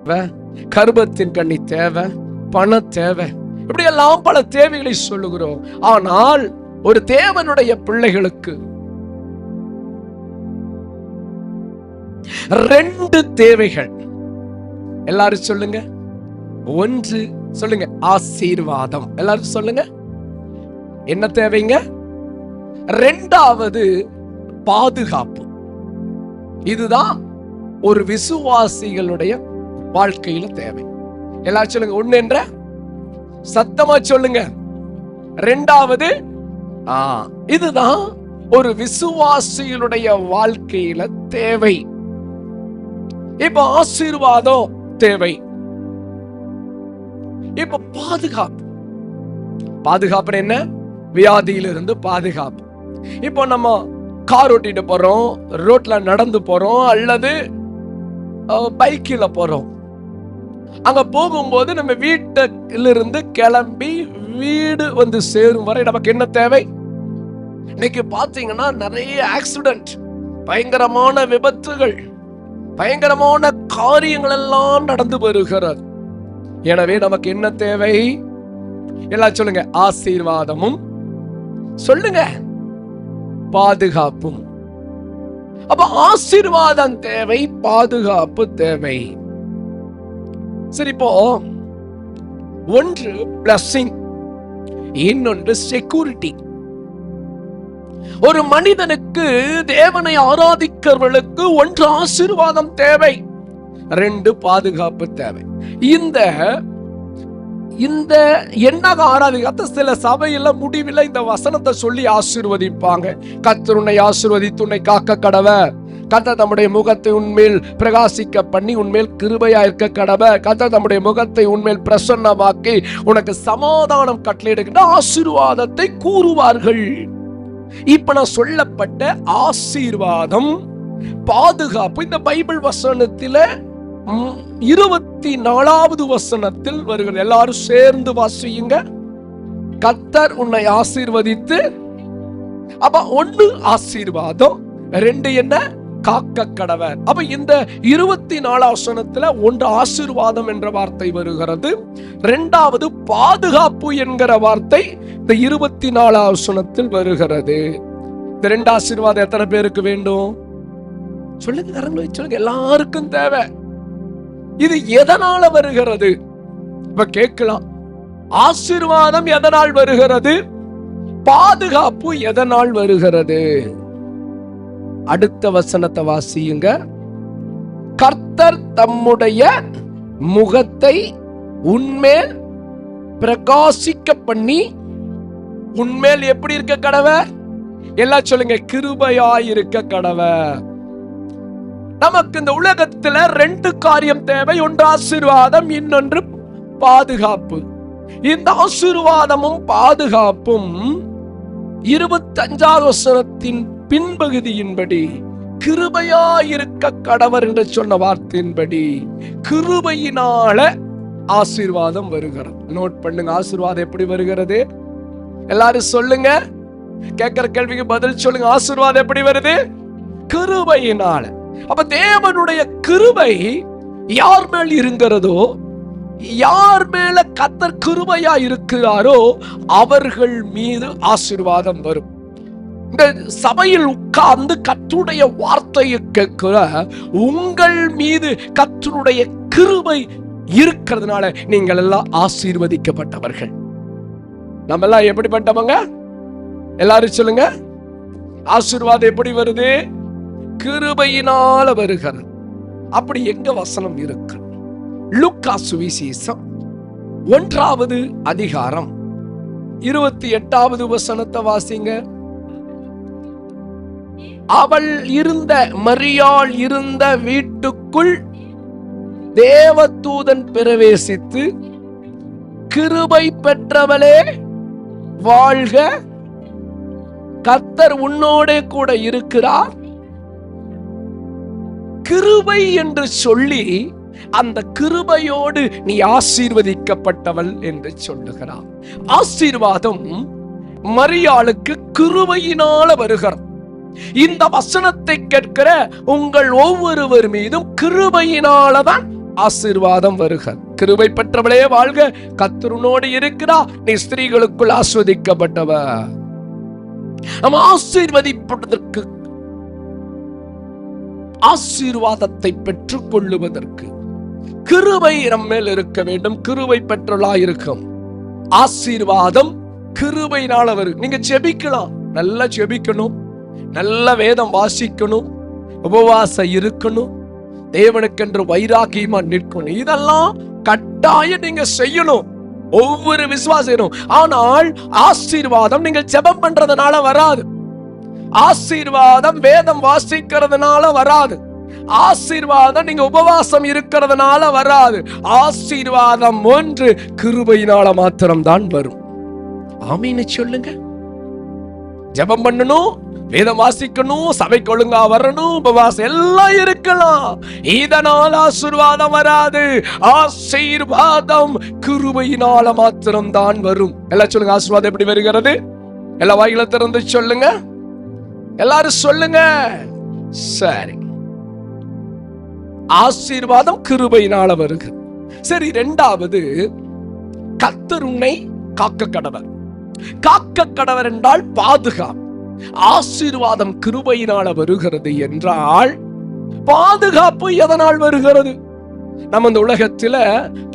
தேவை, கர்ப்பத்தின் கண்ணி தேவை, பண தேவை, இப்படி எல்லாம் பல தேவைகளை சொல்லுகிறோம். ஆனால் ஒரு தேவனுடைய பிள்ளைகளுக்கு 2 தேவைகள். எல்லாரும் சொல்லுங்க. ஒன்று சொல்லுங்க, ஆசீர்வாதம். எல்லாரும் சொல்லுங்க, என்ன தேவைங்க? 2வது பாதுகாப்பு. இதுதான் ஒரு விசுவாசிகளுடைய வாழ்க்கையில தேவை. எல்லாரும் சொல்லுங்க. ஒண்ணு என்ற சத்தமா சொல்லுங்க. 2வது இதுதான் ஒரு விசுவாசிகளுடைய வாழ்க்கையில தேவை. இப்ப ஆசீர்வாதம் தேவை. இப்ப பாதுகாப்பு. பாதுகாப்பு என்ன? வியாதியிலிருந்து பாதுகாப்பு. இப்போ நம்ம கார் ஓட்டிட்டு போறோம், ரோட்ல நடந்து போறோம், அல்லது பைக்கில போறோம். அங்க போகும்போது நம்ம வீட்டிலிருந்து கிளம்பி வீடு வந்து சேரும் வரை நமக்கு என்ன தேவை? இன்னைக்கு பாத்தீங்கன்னா நிறைய ஆக்சிடென்ட், பயங்கரமான விபத்துகள், பயங்கரமான காரியங்கள் எல்லாம் நடந்து வருகிறது. எனவே நமக்கு என்ன தேவை? எல்லாம் சொல்லுங்க. ஆசீர்வாதமும் சொல்லுங்க, பாதுகாப்பும். அப்ப ஆசீர்வாதம் தேவை, பாதுகாப்பு தேவை. சரி, இப்போ ஒன்று பிளஸிங், இன்னொன்று செக்யூரிட்டி. ஒரு மனிதனுக்கு, தேவனை ஆராதிக்கிறவர்களுக்கு ஒன்று ஆசீர்வாதம் தேவை, 2 பாதுகாப்பு தேவை. இந்த எண்ணாக ஆராதிக்க சில சபையில முடிவில் இந்த வசனத்தை சொல்லி ஆசீர்வதிப்பாங்க. கர்த்தர் உன்னை ஆசீர்வதித்து உன்னை காக்க கடவ, கர்த்தர் தம்முடைய முகத்தை உன்மேல் பிரகாசிக்க பண்ணி உன்மேல் கிருபையா இருக்க கடவ, கர்த்தர் தம்முடைய முகத்தை உன்மேல் பிரசன்னமாக்கி உனக்கு சமாதானம் கட்டளையிடுகின்ற ஆசீர்வாதத்தை கூறுவார்கள். இப்ப நான் சொல்லப்பட்ட ஆசீர்வாதம், பாதுகாப்பு இந்த பைபிள் வசனத்தில 24வது வசனத்தில் வருகிறது. எல்லாரும் சேர்ந்து வாசியுங்க. கர்த்தர் உன்னை ஆசீர்வதித்து, அப்ப 1 ஆசீர்வாதம், 2 என்ன? காக்க கடவர். அப்ப இந்த 24 வசனத்துல 1 ஆசீர்வாதம் என்ற வார்த்தை வருகிறது, 2வது பாதுகாப்பு என்கிற வார்த்தை இந்த 24 வசனத்தில் வருகிறது. இந்த 2 ஆசீர்வாதம் எத்தனை பேருக்கு வேண்டும்? சொல்லுங்க, கரங்களை சொல்லுங்க. எல்லாருக்கும் தேவை. இது எதனால வருகிறது? இப்ப கேட்கலாம், ஆசீர்வாதம் எதனால் வருகிறது? பாதுகாப்பு எதனால் வருகிறது? அடுத்த வசனத்தை வாசியுங்க. கர்த்தர் தம்முடைய முகத்தை உன்மேல் பிரகாசிக்க பண்ணி, உன்மேல் எப்படி இருக்க கடவர்? எல்லாம் சொல்லுங்க, கிருபையாயிருக்க கடவர். நமக்கு இந்த உலகத்துல 2 காரியம் தேவை, ஒன்று ஆசீர்வாதம், இன்னொன்று பாதுகாப்பு. இந்த ஆசீர்வாதமும் பாதுகாப்பும் 25வது வசனத்தின் பின்பகுதியின்படி கிருபையாயிருக்க கடவர் என்று சொன்ன வார்த்தையின்படி கிருபையினால ஆசீர்வாதம் வருகிறது. நோட் பண்ணுங்க, ஆசீர்வாதம் எப்படி வருகிறது? எல்லாரும் சொல்லுங்க, கேட்கிற கேள்விக்கு பதில் சொல்லுங்க. ஆசீர்வாதம் எப்படி வருது? கிருபையினால. அப்ப தேவனுடைய கிருபை யார் மேல் இருக்கிறதோ, யார் மேல கர்த்தர் கிருபையா இருக்கிறாரோ அவர்கள் மீது ஆசீர்வாதம் வரும். இந்த சபையில் உட்கார்ந்து கர்த்தருடைய வார்த்தையை கேட்கிற உங்கள் மீது கர்த்தருடைய கிருபை இருக்கிறதுனால நீங்கள் எல்லாம் ஆசீர்வதிக்கப்பட்டவர்கள். நம்ம எல்லாம் எப்படிப்பட்டவங்க? எல்லாரும் சொல்லுங்க. ஆசீர்வாதம் எப்படி வருது? கிருபையினால வருகிறது. அப்படி எங்க வசனம் இருக்கு? லூக்கா சுவிசேஷம் 1வது அதிகாரம் 28வது வசனத்தை வாசிங்க. அவள் இருந்த, மரியாள் இருந்த வீட்டுக்குள் தேவதூதன் பிரவேசித்து, கிருபை பெற்றவளே வாழ்க, கர்த்தர் உன்னோடே கூட இருக்கிறார். கிருபை என்று சொல்லி அந்த கிருபையோடு நீ ஆசீர்வதிக்கப்பட்டவள் என்று சொல்லுகிறார். ஆசீர்வாதம் மரியாளுக்கு கிருபையினால வருகிறது. இந்த வசனத்தை கேட்கிற உங்கள் ஒவ்வொருவர் மீதும் கிருபையினாலதான் ஆசீர்வாதம் வருக. கிருபை பெற்றவளே வாழ்க, கர்த்தர் உன்னோடு இருக்கிறார், நீ ஸ்திரீகளுக்குள் ஆஸ்வதிக்கப்பட்டவ. நம்ம ஆசீர்வதிப்பதற்கு, ஆசீர்வாதத்தை பெற்றுக் கொள்ளுவதற்கு கிருபை நம்மேல் இருக்க வேண்டும். கிருபை பெற்றலா இருக்கும். ஆசீர்வாதம் கிருபையினால வரும். நீங்க ஜெபிக்கலாம், நல்லா ஜெபிக்கணும், நல்ல வேதம் வாசிக்கணும், உபவாசம் இருக்கணும், தேவனுக்கென்று வைராக்கியமா நிற்கணும். இதெல்லாம் கட்டாயம் நீங்க செய்யணும், ஒவ்வொரு விசுவாசம். ஆனால் ஆசீர்வாதம் நீங்கள் ஜெபம் பண்றதுனால வராது. ஆசீர்வாதம் வேதம் வாசிக்கிறதுனால வராது. ஆசீர்வாதம் நீங்க உபவாசம் இருக்கிறதுனால வராது. ஆசீர்வாதம் ஒன்று கிருபையினால மாத்திரம்தான் வரும். ஆமீன்னு சொல்லுங்க. ஜெபம் பண்ணணும், வேதம் வாசிக்கணும், சபைக்கு ஒழுங்கா வரணும், உபவாசம் எல்லாம் இருக்கலாம். இதனால் ஆசீர்வாதம் வராது. ஆசீர்வாதம் கிருபையினால மாத்திரம் தான் வரும். எல்லாம் சொல்லுங்க, ஆசீர்வாதம் எப்படி வருகிறது? எல்லா வாயில திறந்து சொல்லுங்க, எல்லாரும் சொல்லுங்க. சரி, ஆசீர்வாதம் கிருபையினால வருகிறது. சரி, இரண்டாவது, கர்த்தர் உன்னை காக்க கடவர். காக்க கடவர் என்றால் பாதுகாப்பு. ஆசீர்வாதம் கிருபையினால வருகிறது என்றால் பாதுகாப்பு எதனால் வருகிறது? நம்ம இந்த உலகத்துல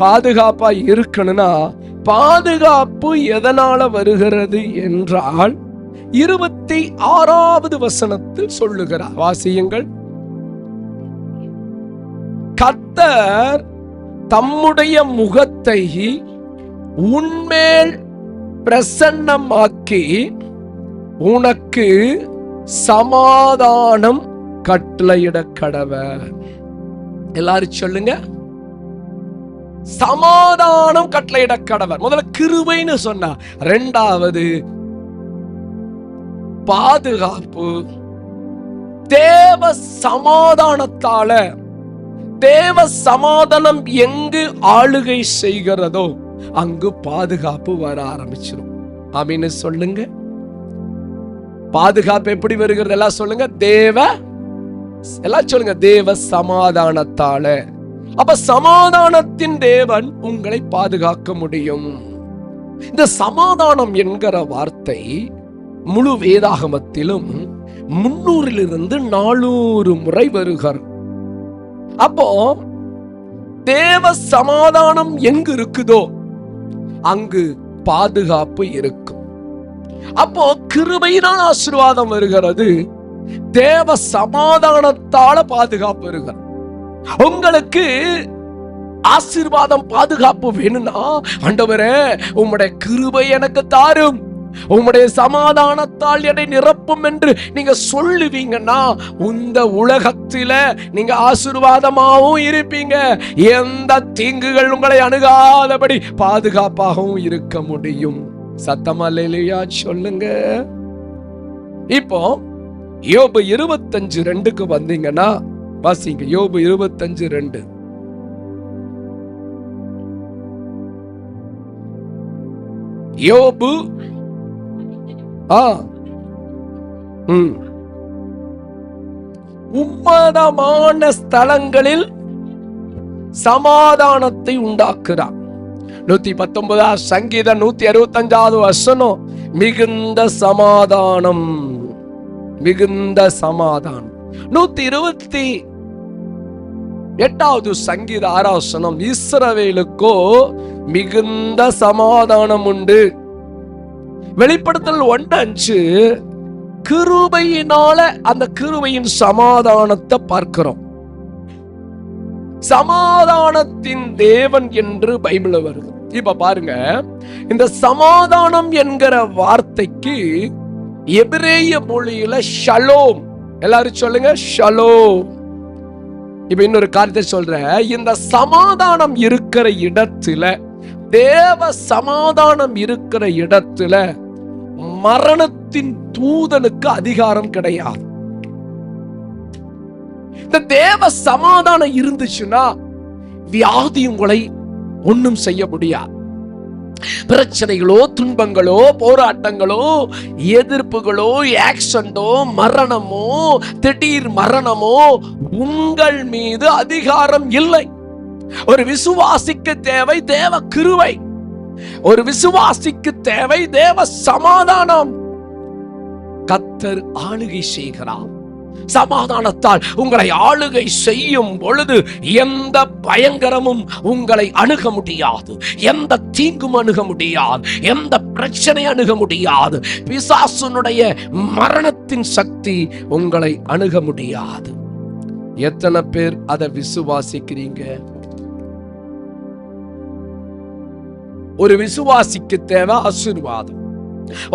பாதுகாப்பா இருக்கணும்னா பாதுகாப்பு எதனால வருகிறது என்றால் 26வது வசனத்தில் சொல்லுகிறார், வாசியுங்கள். கர்த்தர் தம்முடைய முகத்தை உன்மேல் பிரசன்னமாக்கி உனக்கு சமாதானம் கட்டளையிட கடவர். எல்லாரும் சொல்லுங்க, சமாதானம் கட்டளையிட கடவர். முதல்ல கிருபைன்னு சொன்னா, இரண்டாவது பாதுகாப்பு. தேவ சமாதானத்தால, தேவ சமாதானம் எங்கு ஆளுகை செய்கிறதோ அங்கு பாதுகாப்பு வர ஆரம்பிச்சிடும். அப்படின்னு சொல்லுங்க. பாதுகாப்பு எப்படி வருகிறது? எல்லாம் சொல்லுங்க, தேவ, எல்லாம் சொல்லுங்க, தேவ சமாதானத்தால. அப்ப சமாதானத்தின் தேவன் உங்களை பாதுகாக்க முடியும். இந்த சமாதானம் என்கிற வார்த்தை முழு வேதாகமத்திலும் 300 400 முறை வருகிறது. அப்போ தேவ சமாதானம் எங்கு இருக்குதோ அங்கு பாதுகாப்பு இருக்கும். அப்போ கிருபையினால் ஆசீர்வாதம் வருகிறது, தேவ சமாதானத்தால பாதுகாப்பு வருகிறது. உங்களுக்கு ஆசீர்வாதம் பாதுகாப்பு வேணும்னா, ஆண்டவரே உம்முடைய கிருபை எனக்கு தாரும், உம்முடைய சமாதானத்தால் என்னை நிரப்பும் என்று நீங்க சொல்லுவீங்கன்னா இந்த உலகத்தில நீங்க ஆசீர்வாதமாகவும் இருப்பீங்க, எந்த தீங்குகள் உங்களை அணுகாதபடி பாதுகாப்பாகவும் இருக்க முடியும். சத்தமா அல்லேலூயா சொல்லுங்க. இப்போ யோபு 25:2 வந்தீங்கன்னா வாசிங்க. யோபு 25:2. யோபு உன்னதமான ஸ்தலங்களில் சமாதானத்தை உண்டாக்குறார். 119 சங்கீதம் 165 வசனம், மிகுந்த சமாதானம், மிகுந்த சமாதானம். 128 சங்கீத 6 வசனம், இஸ்ரவேலுக்கோ மிகுந்த சமாதானம் உண்டு. வெளிப்படுத்தல் 1:5 கிருபையினால அந்த கிருபையின் சமாதானத்தை பார்க்கிறோம். சமாதானத்தின் தேவன் என்று பைபிள்ல வருது. இப்ப பாருங்க, இந்த சமாதானம் என்கிற வார்த்தைக்கு எபிரேய மொழியில ஷலோம். எல்லாரும் சொல்லுங்க, ஷலோம். இப்ப இன்னொரு காரியத்தை சொல்றேன். இந்த சமாதானம் இருக்கிற இடத்துல, தேவ சமாதானம் இருக்கிற இடத்துல மரணத்தின் தூதனுக்கு அதிகாரம் கிடையாது. இந்த தேவ சமாதானம் இருந்துச்சுன்னா வியாதி உங்களை ஒண்ணும் செய்ய முடியாது. பிரச்சனைகளோ, துன்பங்களோ, போராட்டங்களோ, எதிர்ப்புகளோ, ஆக்சிடென்டோ, மரணமோ, திடீர் மரணமோ உங்கள் மீது அதிகாரம் இல்லை. ஒரு விசுவாசிக்கு தேவை தேவ கிருபை, ஒரு விசுவாசிக்கு தேவை தேவ சமாதானம். கர்த்தர் ஆளுகை செய்கிறார். சமாதானத்தால் உங்களை ஆளுகை செய்யும் பொழுது எந்த பயங்கரமும் உங்களை அணுக முடியாது, எந்த தீங்கும் அணுக முடியாது, எந்த பிரச்சனை அணுக முடியாது. பிசாசுனுடைய மரணத்தின் சக்தி உங்களை அணுக முடியாது. எத்தனை பேர் அதை விசுவாசிக்கிறீங்க? ஒரு விசுவாசிக்கு தேவை ஆசீர்வாதம்,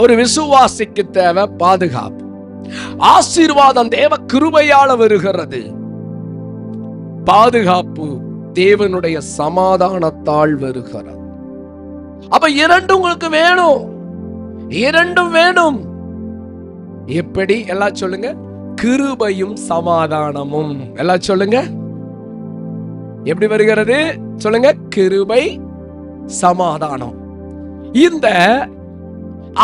ஒரு விசுவாசிக்கு தேவை பாதுகாப்பு. ஆசீர்வாதம் தேவ கிருபையால வருகிறது, பாதுகாப்பு தேவனுடைய சமாதானத்தால் வருகிறது. அப்ப இரண்டும் உங்களுக்கு வேணும், இரண்டும் வேணும். எப்படி? எல்லாம் சொல்லுங்க. கிருபையும் சமாதானமும். எல்லாம் சொல்லுங்க. எப்படி வருகிறது? சொல்லுங்க. கிருபை சமாதானம். இந்த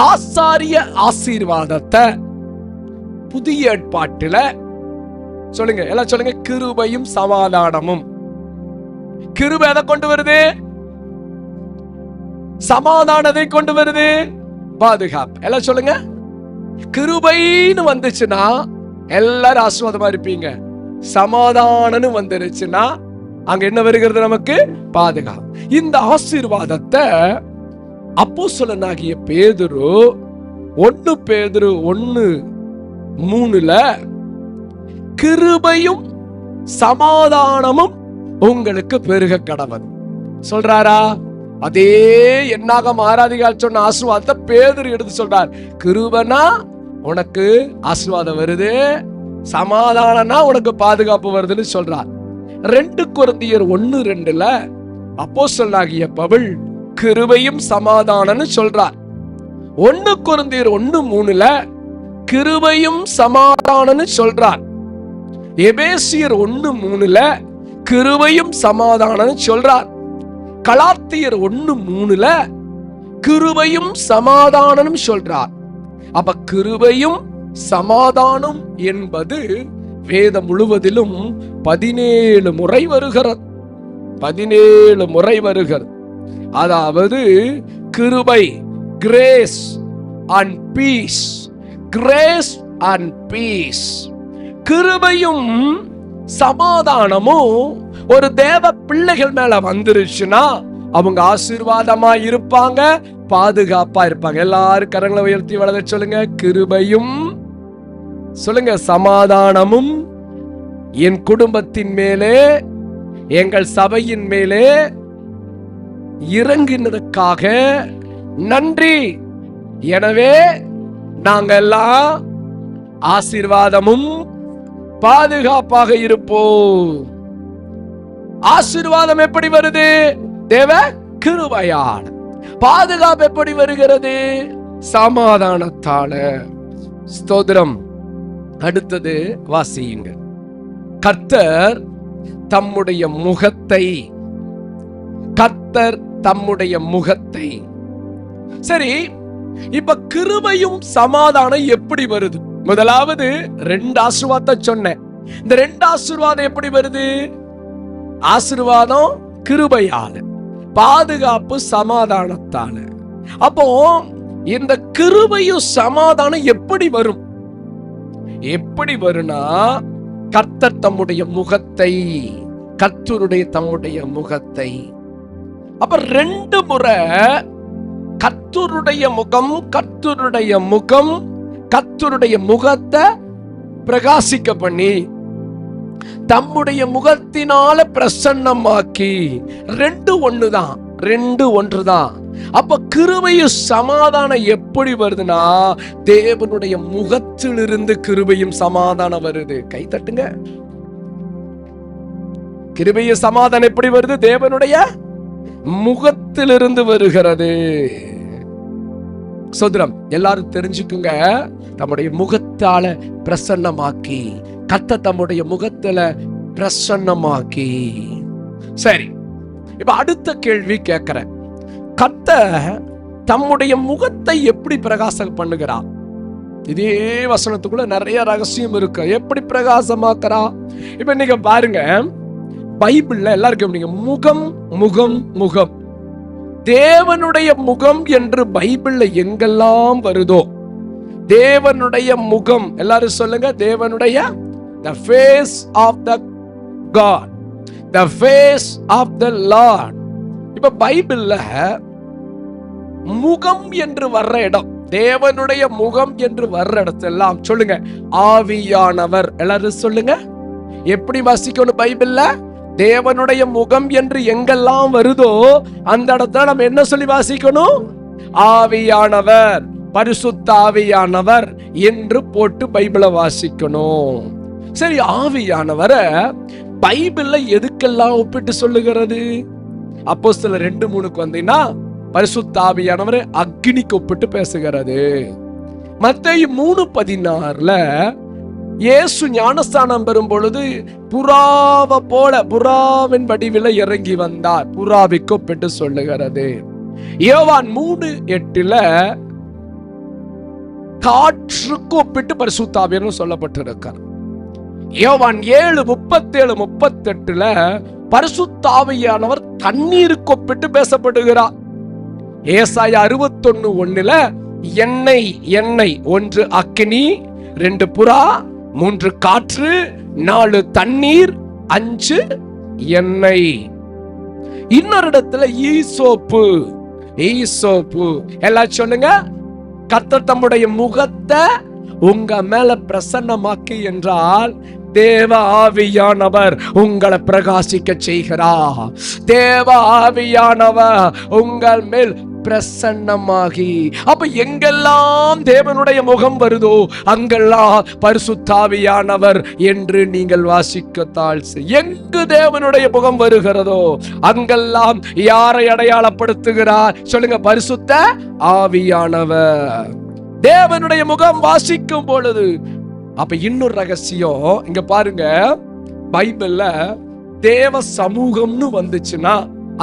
ஆசாரிய ஆசீர்வாதத்தை புதிய ஏற்பாட்டில சொல்லுங்க. எல்லாம் சொல்லுங்க. கிருபையும் சமாதானமும். கிருபை எதை கொண்டு வருது? சமாதானத்தை கொண்டு வருது, பாதுகாப்பு. எல்லாம் சொல்லுங்க. கிருபைன்னு வந்துச்சுன்னா எல்லாரும் ஆசீர்வாதமா இருப்பீங்க. சமாதானம்னு வந்துருச்சுன்னா அங்க என்ன வருகிறது? நமக்கு பாதுகாப்பு. இந்த ஆசீர்வாதத்தை அப்போஸ்தலனாகிய பேதுரு 1 பேதுரு 1:3 கிருபையும் சமாதானமும் உங்களுக்கு பெருக கடவது சொல்றாரா? அதே என்னாகம் 6 சொன்ன ஆசீர்வாதத்தை பேதுரு எடுத்து சொல்றார். கிருபைனா உனக்கு ஆசீர்வாதம் வருது, சமாதானம்னா உனக்கு பாதுகாப்பு வருதுன்னு சொல்றார். 2 கொரிந்தியர் 1:2 அப்போஸ்தலனாகிய பவுல் கிருபையும் சமாதானம்னு சொல்றார். 1 கொரிந்தியர் 1:3 கிருபையும் சமாதானம்னு சொல்றார். எபேசியர் 1:3 கிருபையும் சமாதானம்னு சொல்றார். கலாத்தியர் 1:3 கிருபையும் சமாதானம் சொல்றார். அப்ப கிருபையும் சமாதானம் என்பது வேதம் முழுவதிலும் 17 முறை வருகிறது. 17 முறை வருகிறது. அதாவது கிருபை, grace and peace, grace and peace. கிருபையும் சமாதானமும் ஒரு தேவ பிள்ளைகள் மேல வந்துருச்சுன்னா அவங்க ஆசீர்வாதமா இருப்பாங்க, பாதுகாப்பா இருப்பாங்க. எல்லாரும் கரங்களை உயர்த்தி வளர சொல்லுங்க. கிருபையும் சொல்லுங்க சமாதானமும் என் குடும்பத்தின் மேலே, எங்கள் சபையின் மேலே இறங்கினதுக்காக நன்றி. எனவே நாங்கள் எல்லாம் ஆசீர்வாதமும் பாதுகாப்பாக இருப்போம். ஆசீர்வாதம் எப்படி வருது? தேவ கிருபையால். பாதுகாப்பு எப்படி வருகிறது? சமாதானத்தால. ஸ்தோத்திரம். அடுத்தது வாசியுங்க. கர்த்தர் தம்முடைய முகத்தை, கர்த்தர் தம்முடைய முகத்தை. சரி, இப்ப கிருபையும் சமாதானம் எப்படி வருது? முதலாவது 2 ஆசீர்வாதத்தை சொன்னேன். இந்த 2 ஆசீர்வாதம் எப்படி வருது? ஆசீர்வாதம் கிருபையால, பாதுகாப்பு சமாதானத்தால. அப்போ இந்த கிருபையும் சமாதானம் எப்படி வரும்? எப்படி வரும்னா, கர்த்தர் தம்முடைய முகத்தை, கர்த்தருடைய தம்முடைய முகத்தை. அப்ப 2 முறை கர்த்தருடைய முகம், கர்த்தருடைய முகம், கர்த்தருடைய முகத்தை பிரகாசிக்க பண்ணி தம்முடைய முகத்தினால பிரசன்னமாக்கி. 2 ஒண்ணுதான், 2 ஒன்றுதான். அப்ப கிருபையும் சமாதானம் எப்படி வருதுன்னா, தேவனுடைய முகத்திலிருந்து கிருபையும் சமாதானம் வருது. கை தட்டுங்க. கிருபையும் சமாதானம் எப்படி வருது? தேவனுடைய முகத்திலிருந்து வருகிறது. சோதரம் எல்லாரும் தெரிஞ்சுக்குங்க. தம்முடைய முகத்தால பிரசன்னமாக்கி, கர்த்தர் தம்முடைய முகத்துல பிரசன்னமாக்கி. சரி, இப்ப அடுத்த கேள்வி கேட்கிறேன். கர்த்தர் தம்முடைய முகத்தை எப்படி பிரகாசம் பண்ணுகிறார்? இதே வசனத்துக்குள்ள நிறைய ரகசியம் இருக்கு. எப்படி பிரகாசமாக்குறா? இப்ப நீங்க பாருங்க, பைபிள்ல எல்லாருக்கும் நீங்க முகம் முகம் முகம், தேவனுடைய முகம் என்று பைபிள்ல எங்கெல்லாம் வருதோ, தேவனுடைய முகம், எல்லாரும் சொல்லுங்க, தேவனுடைய the face of the God, the face of the Lord. இப்ப பைபிள்ல முகம் என்று வர்ற இடம், தேவனுடைய முகம் என்று வர்ற இடத்தெல்லாம் சொல்லுங்க ஆவியானவர். எல்லாரும் சொல்லுங்க, எப்படி வாசிக்கணும் பைபிள்ல? தேவனுடைய முகம் என்று எங்கெல்லாம் வருதோ அந்த இடத்துல நம்ம என்ன சொல்லி வாசிக்கணும்? ஆவியானவர், பரிசுத்த ஆவியானவர் என்று போட்டு பைபிளை வாசிக்கணும். சரி, ஆவியானவரை பைபிள்ல எதுக்கெல்லாம் ஒப்பிட்டு சொல்லுகிறது? அப்போஸ்தலர் 2:3 வந்தீங்கன்னா பரிசுத்த ஆவியானவரை அக்னிக்கு ஒப்பிட்டு பேசுகிறது. மத்தேயு 3:16 இயேசு ஞானஸ்தானம் பெறும் பொழுது புறாவை போல, புறாவின் வடிவில இறங்கி வந்தார், புறாவிக்கு ஒப்பிட்டு சொல்லுகிறது. யோவான் 3:8 காற்றுக்கு ஒப்பிட்டு பரிசுத்த ஆவியானவர் சொல்லப்பட்டிருக்கிறார். யோவான் 7:37-38 பரிசுத்த ஆவியானவர் தண்ணீருக்கு ஒப்பிட்டு பேசப்படுகிறார். ஏசாயா 61:1 எண்ணெய் எண்ணெய், 1 அக்கினி, 2 புறா, 3 காற்று, 4 தண்ணீர், 5 எண்ணெய். இன்னொரு இடத்துல ஈசோப்பு, ஈசோப்பு. எல்லாம் சொல்லுங்க, கர்த்தர் தம்முடைய முகத்தை உங்க மேல பிரசன்னமாக்கி என்றால் தேவ ஆவியானவர் உங்களை பிரகாசிக்க செய்கிறார். தேவ ஆவியானவர் உங்கள் மேல் பிரசன்னமாகி, அப்ப எங்கெல்லாம் தேவனுடைய முகம் வருதோ அங்கெல்லாம் பரிசுத்த ஆவியானவர் என்று நீங்கள் வாசிக்கத்தால், எங்கு தேவனுடைய முகம் வருகிறதோ அங்கெல்லாம் யாரை அடையாளப்படுத்துகிறார்? சொல்லுங்க, பரிசுத்த ஆவியானவர். தேவனுடைய முகம் வாசிக்கும் பொழுது, அப்ப இன்னொரு ரகசியம் இங்க பாருங்க, பைபிள்ல தேவ சமூகம்னு வந்துச்சுன்னா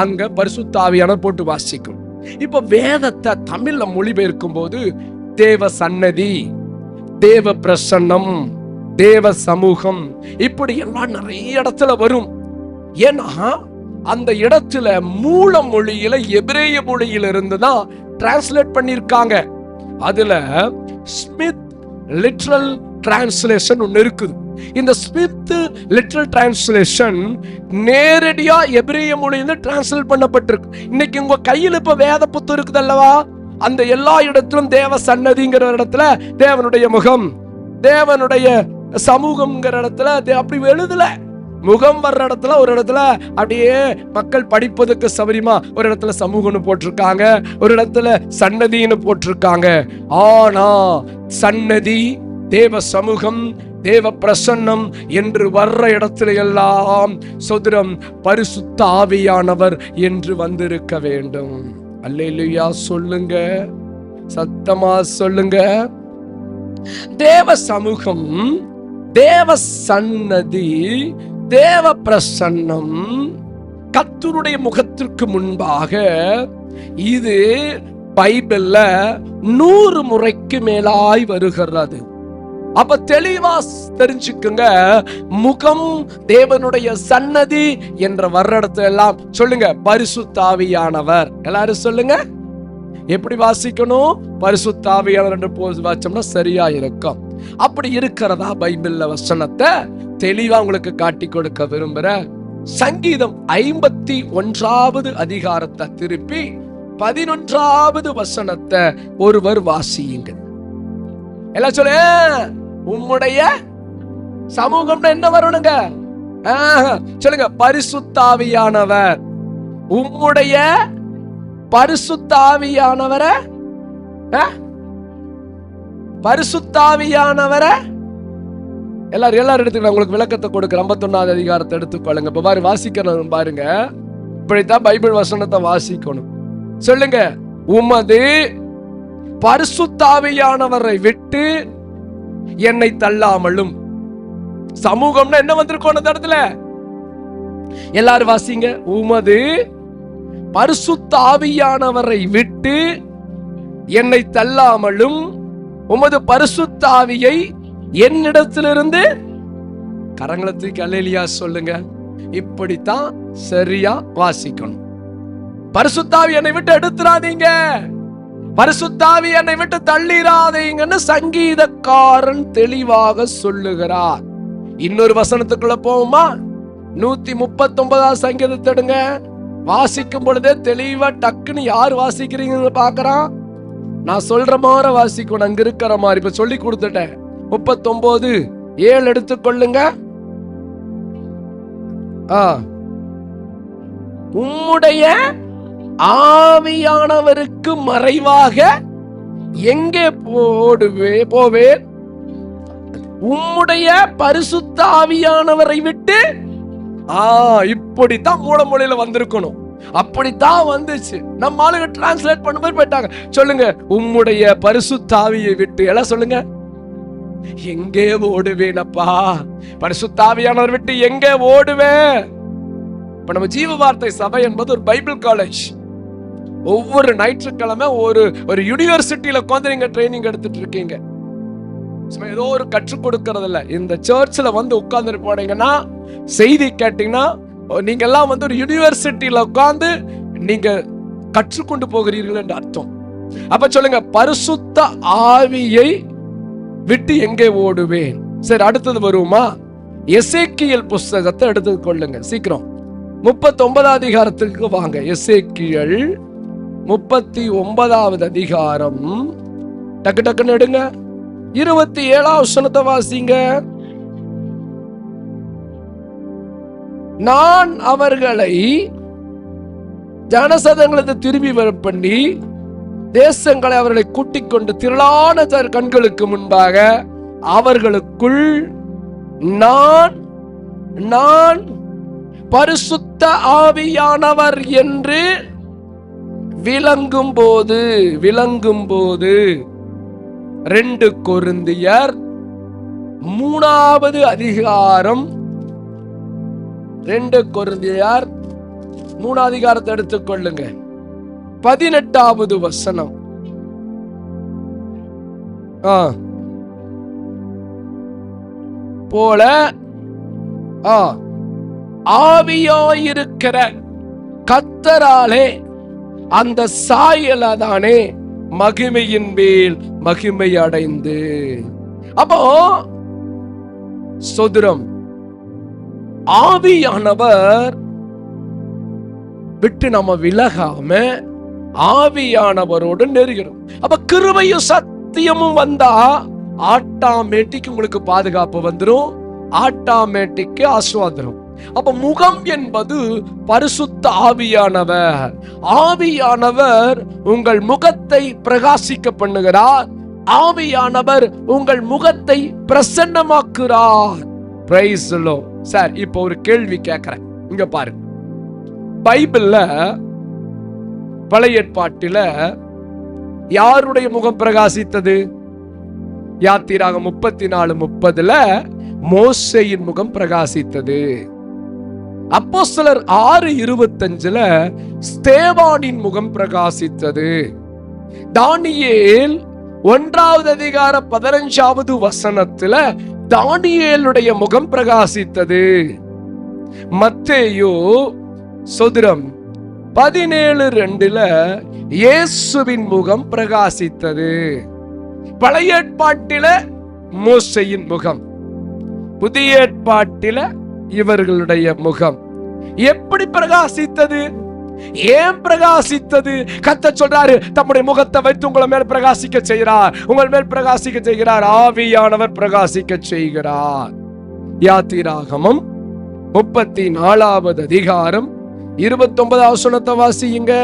அங்க பரிசுத்த ஆவியானவர் போட்டு வாசிக்கும். இப்ப வேதத்தை தமிழ்ல மொழிபெயர்க்கும் போது தேவ சன்னதி, தேவ பிரசன்னம், தேவ சமூகம், இப்படி எல்லாம் நிறைய இடத்துல வரும். ஏன்னா அந்த இடத்துல மூல மொழியில எபிரேய மொழியில இருந்து தான் டிரான்ஸ்லேட் பண்ணிருக்காங்க. அதுல ஸ்மித் லிட்ரல் டிரான்ஸ்லேஷன் ஒன்னு இருக்குது. இந்த ஸ்மித் லிட்ரல் டிரான்ஸ்லேஷன் நேரடியா எபிரேய மொழியில டிரான்ஸ்லேட் பண்ணப்பட்டிருக்கு. இன்னைக்கு உங்க கையில் இப்ப வேத புத்தகம் இருக்குது அல்லவா, அந்த எல்லா இடத்திலும் தேவ சன்னதிங்கிற இடத்துல தேவனுடைய முகம், தேவனுடைய சமூகம்ங்கிற இடத்துல அப்படி எழுதல. முகம் வர்ற இடத்துல ஒரு இடத்துல அப்படியே மக்கள் படிப்பதற்கு சௌகரியமா ஒரு இடத்துல சமூகம்னு போட்டிருக்காங்க, ஒரு இடத்துல சன்னதின்னு போட்டிருக்காங்க. ஆனா சன்னதி, தேவ சமூகம், தேவ பிரசன்னம் என்று வர்ற இடத்துல எல்லாம் சொதுரம் பரிசுத்த ஆவியானவர் என்று வந்திருக்க வேண்டும். அல்லேலூயா சொல்லுங்க, சத்தமா சொல்லுங்க. தேவ சமூகம், தேவ சன்னதி, தேவ பிரசன்னம், கர்த்தருடைய முகத்திற்கு முன்பாக, இது பைபிள்ல 100 முறைக்கு மேலாய் வருகிறது. அப்ப தெளிவா தெரிஞ்சுக்குங்க, முகம், தேவனுடைய சன்னதி என்ற வர்ற இடத்துல எல்லாம் சொல்லுங்க பரிசுத்த ஆவியானவர். எல்லாரும் சொல்லுங்க, எப்படி வாசிக்கணும்? பரிசுத்த ஆவியானவர் என்று வாசிச்சோம்னா சரியா இருக்கும். அப்படி இருக்கிறதா பைபிள்ல வசனத்தை தெளிவா உங்களுக்கு காட்டி கொடுக்க விரும்புற. சங்கீதம் 51வது அதிகாரத்தை திருப்பி 11வது வசனத்தை ஒருவர் வாசியுங்க. எல்லாம் சொல்ல, உம்முடைய சமூகம்னா என்ன வரணுங்க? சொல்லுங்க, பரிசுத்த ஆவியானவர். உம்முடைய பரிசுத்த ஆவியானவரை, பரிசுத்த ஆவியானவரை எல்லாரும் எடுத்துக்கலாம். உங்களுக்கு விளக்கத்தை கொடுக்க 51வது அதிகாரத்தை எடுத்துக்கொள்ளுங்க. இப்ப பாரு, வாசிக்கணும் பாருங்க, இப்படித்தான் பைபிள் வசனத்தை வாசிக்கணும். சொல்லுங்க, உமது பரிசுத்த ஆவியானவரை விட்டு என்னை தள்ளாமலும். சமூகம்னா என்ன வந்திருக்கோம் அந்த இடத்துல? எல்லாரும் வாசிங்க, உமது பரிசுத்த ஆவியானவரை விட்டு என்னை தள்ளாமலும் உமது பரிசுத்த ஆவியை என்னிடத்திலிருந்து, கரங்களை தூக்கி அல்லேலூயா சொல்லுங்க. இப்படித்தான் சரியா வாசிக்கணும். பரிசுத்தாவி என்னை விட்டு எடுத்துறாதீங்க, பரிசுத்தாவி என்னை விட்டு தள்ளிராதீங்கன்னு சங்கீதக்காரன் தெளிவாக சொல்லுகிறார். இன்னொரு வசனத்துக்குள்ள போவோமா? 139 சங்கீதத்தை எடுங்க. வாசிக்கும் பொழுதே தெளிவா டக்குன்னு யார் வாசிக்கிறீங்கன்னு பாக்குறான். நான் சொல்ற மாதிரி வாசிக்கணும், அங்க இருக்கிற மாதிரி. இப்ப சொல்லி கொடுத்துட்டேன். 39:7 எடுத்துக்கொள்ளுங்க. உம்முடைய ஆவியானவருக்கு மறைவாக எங்கே போவேன்? உம்முடைய பரிசுத்த ஆவியானவரை விட்டு. இப்படித்தான் மூலமொழியில வந்திருக்கணும். அப்படித்தான் வந்துச்சு. நம்ம ஆளுங்க டிரான்ஸ்லேட் பண்ணும்போது போயிட்டாங்க. சொல்லுங்க, உம்முடைய பரிசுத்த ஆவியை விட்டு. எல்லாம் சொல்லுங்க, எங்கே ஓடுவேன் அப்பா? பரிசுத்த ஆவியானவர் விட்டு எங்கே ஓடுவேன்? இப்ப நம்ம ஜீவ வார்த்தை சபை என்பது ஒரு பைபிள் காலேஜ். ஒவ்வொரு ஞாயிற்றுக்கிழமை ஒரு யூனிவர்சிட்டியில உட்கார்ந்து நீங்க ட்ரைனிங் எடுத்துட்டு இருக்கீங்க. ஏதோ ஒரு கற்றுக் கொடுக்கறது இல்ல. இந்த சர்ச்ல வந்து உட்கார்ந்து போனீங்கன்னா, செய்தி கேட்டீங்கன்னா, நீங்க எல்லாம் வந்து ஒரு யூனிவர்சிட்டியில உட்கார்ந்து நீங்க கற்றுக்கொண்டு போகிறீர்கள் என்று அர்த்தம். அப்ப சொல்லுங்க, பரிசுத்த ஆவியை விட்டு எங்கே ஓடுவேன்? சரி, அடுத்தது வருவோமா? எசேக்கியேல் புஸ்தகத்தை எடுத்துக் கொள்ளுங்க சீக்கிரம். 39 அதிகாரத்துக்கு வாங்க. எசேக்கியேல் 39 அதிகாரம். டக்கு டக்குன்னு எடுங்க. 27 வசனத்தை வாசிங்க. நான் அவர்களை ஜனசதங்களுக்கு திரும்பி வர பண்ணி தேசங்களை அவர்களை கூட்டிக் கொண்டு திரளான கண்களுக்கு முன்பாக அவர்களுக்குள் நான் பரிசுத்த ஆவியானவர் என்று விளங்கும் போது 2 கொரிந்தியர் 3 அதிகாரம் 2 கொரிந்தியர் 3 அதிகாரத்தை எடுத்துக்கொள்ளுங்க. 18 வசனம். போல ஆவியாயிருக்கிற கர்த்தராலே அந்த சாயலாதானே மகிமையின் மேல் மகிமை அடைந்து. அப்போ சோதரம், ஆவியானவர் விட்டு நம்ம விலகாம ஆவியானவரோடு நெருகிறோம். அப்ப கிருபையும் சத்தியமும் வந்தா ஆட்டோமேட்டிக் உங்களுக்கு பாதுகாப்பு வந்துடும், ஆட்டோமேட்டிக் ஆசீர்வாதம். அப்ப முகம் என்பது பரிசுத்த ஆவியானவர். ஆவியானவர் உங்கள் முகத்தை பிரகாசிக்க பண்ணுகிறார். ஆவியானவர் உங்கள் முகத்தை பிரசன்னமாக்குறார். Praise the Lord. சார், இப்போ ஒரு கேள்வி கேட்கிறேன். இங்க பாருங்க, பைபிள்ல பழைய ஏற்பாட்டில யாருடைய முகம் பிரகாசித்தது? யாத்திராகம் 34:30 மோசேயின் முகம் பிரகாசித்தது. அப்போஸ்தலர் 6:25 ஸ்தேவானின் முகம் பிரகாசித்தது. தானியேல் 1 அதிகாரம் 15 வசனத்துல தானியேலுடைய முகம் பிரகாசித்தது. மத்தேயு சோதரம் 17:2 இயேசுவின் முகம் பிரகாசித்தது. பழைய ஏற்பாட்டில மோசேயின் முகம், புதிய ஏற்பாட்டில இவர்களுடைய முகம் எப்படி பிரகாசித்தது? ஏன் பிரகாசித்தது? கர்த்தர் சொல்றாரு, தம்முடைய முகத்தை வைத்து உங்களை மேல் பிரகாசிக்க செய்கிறார். உங்கள் மேல் பிரகாசிக்க செய்கிறார். ஆவியானவர் பிரகாசிக்க செய்கிறார். யாத்திராகமம் 34 அதிகாரம் 29 வசனத்தை வாசியுங்க.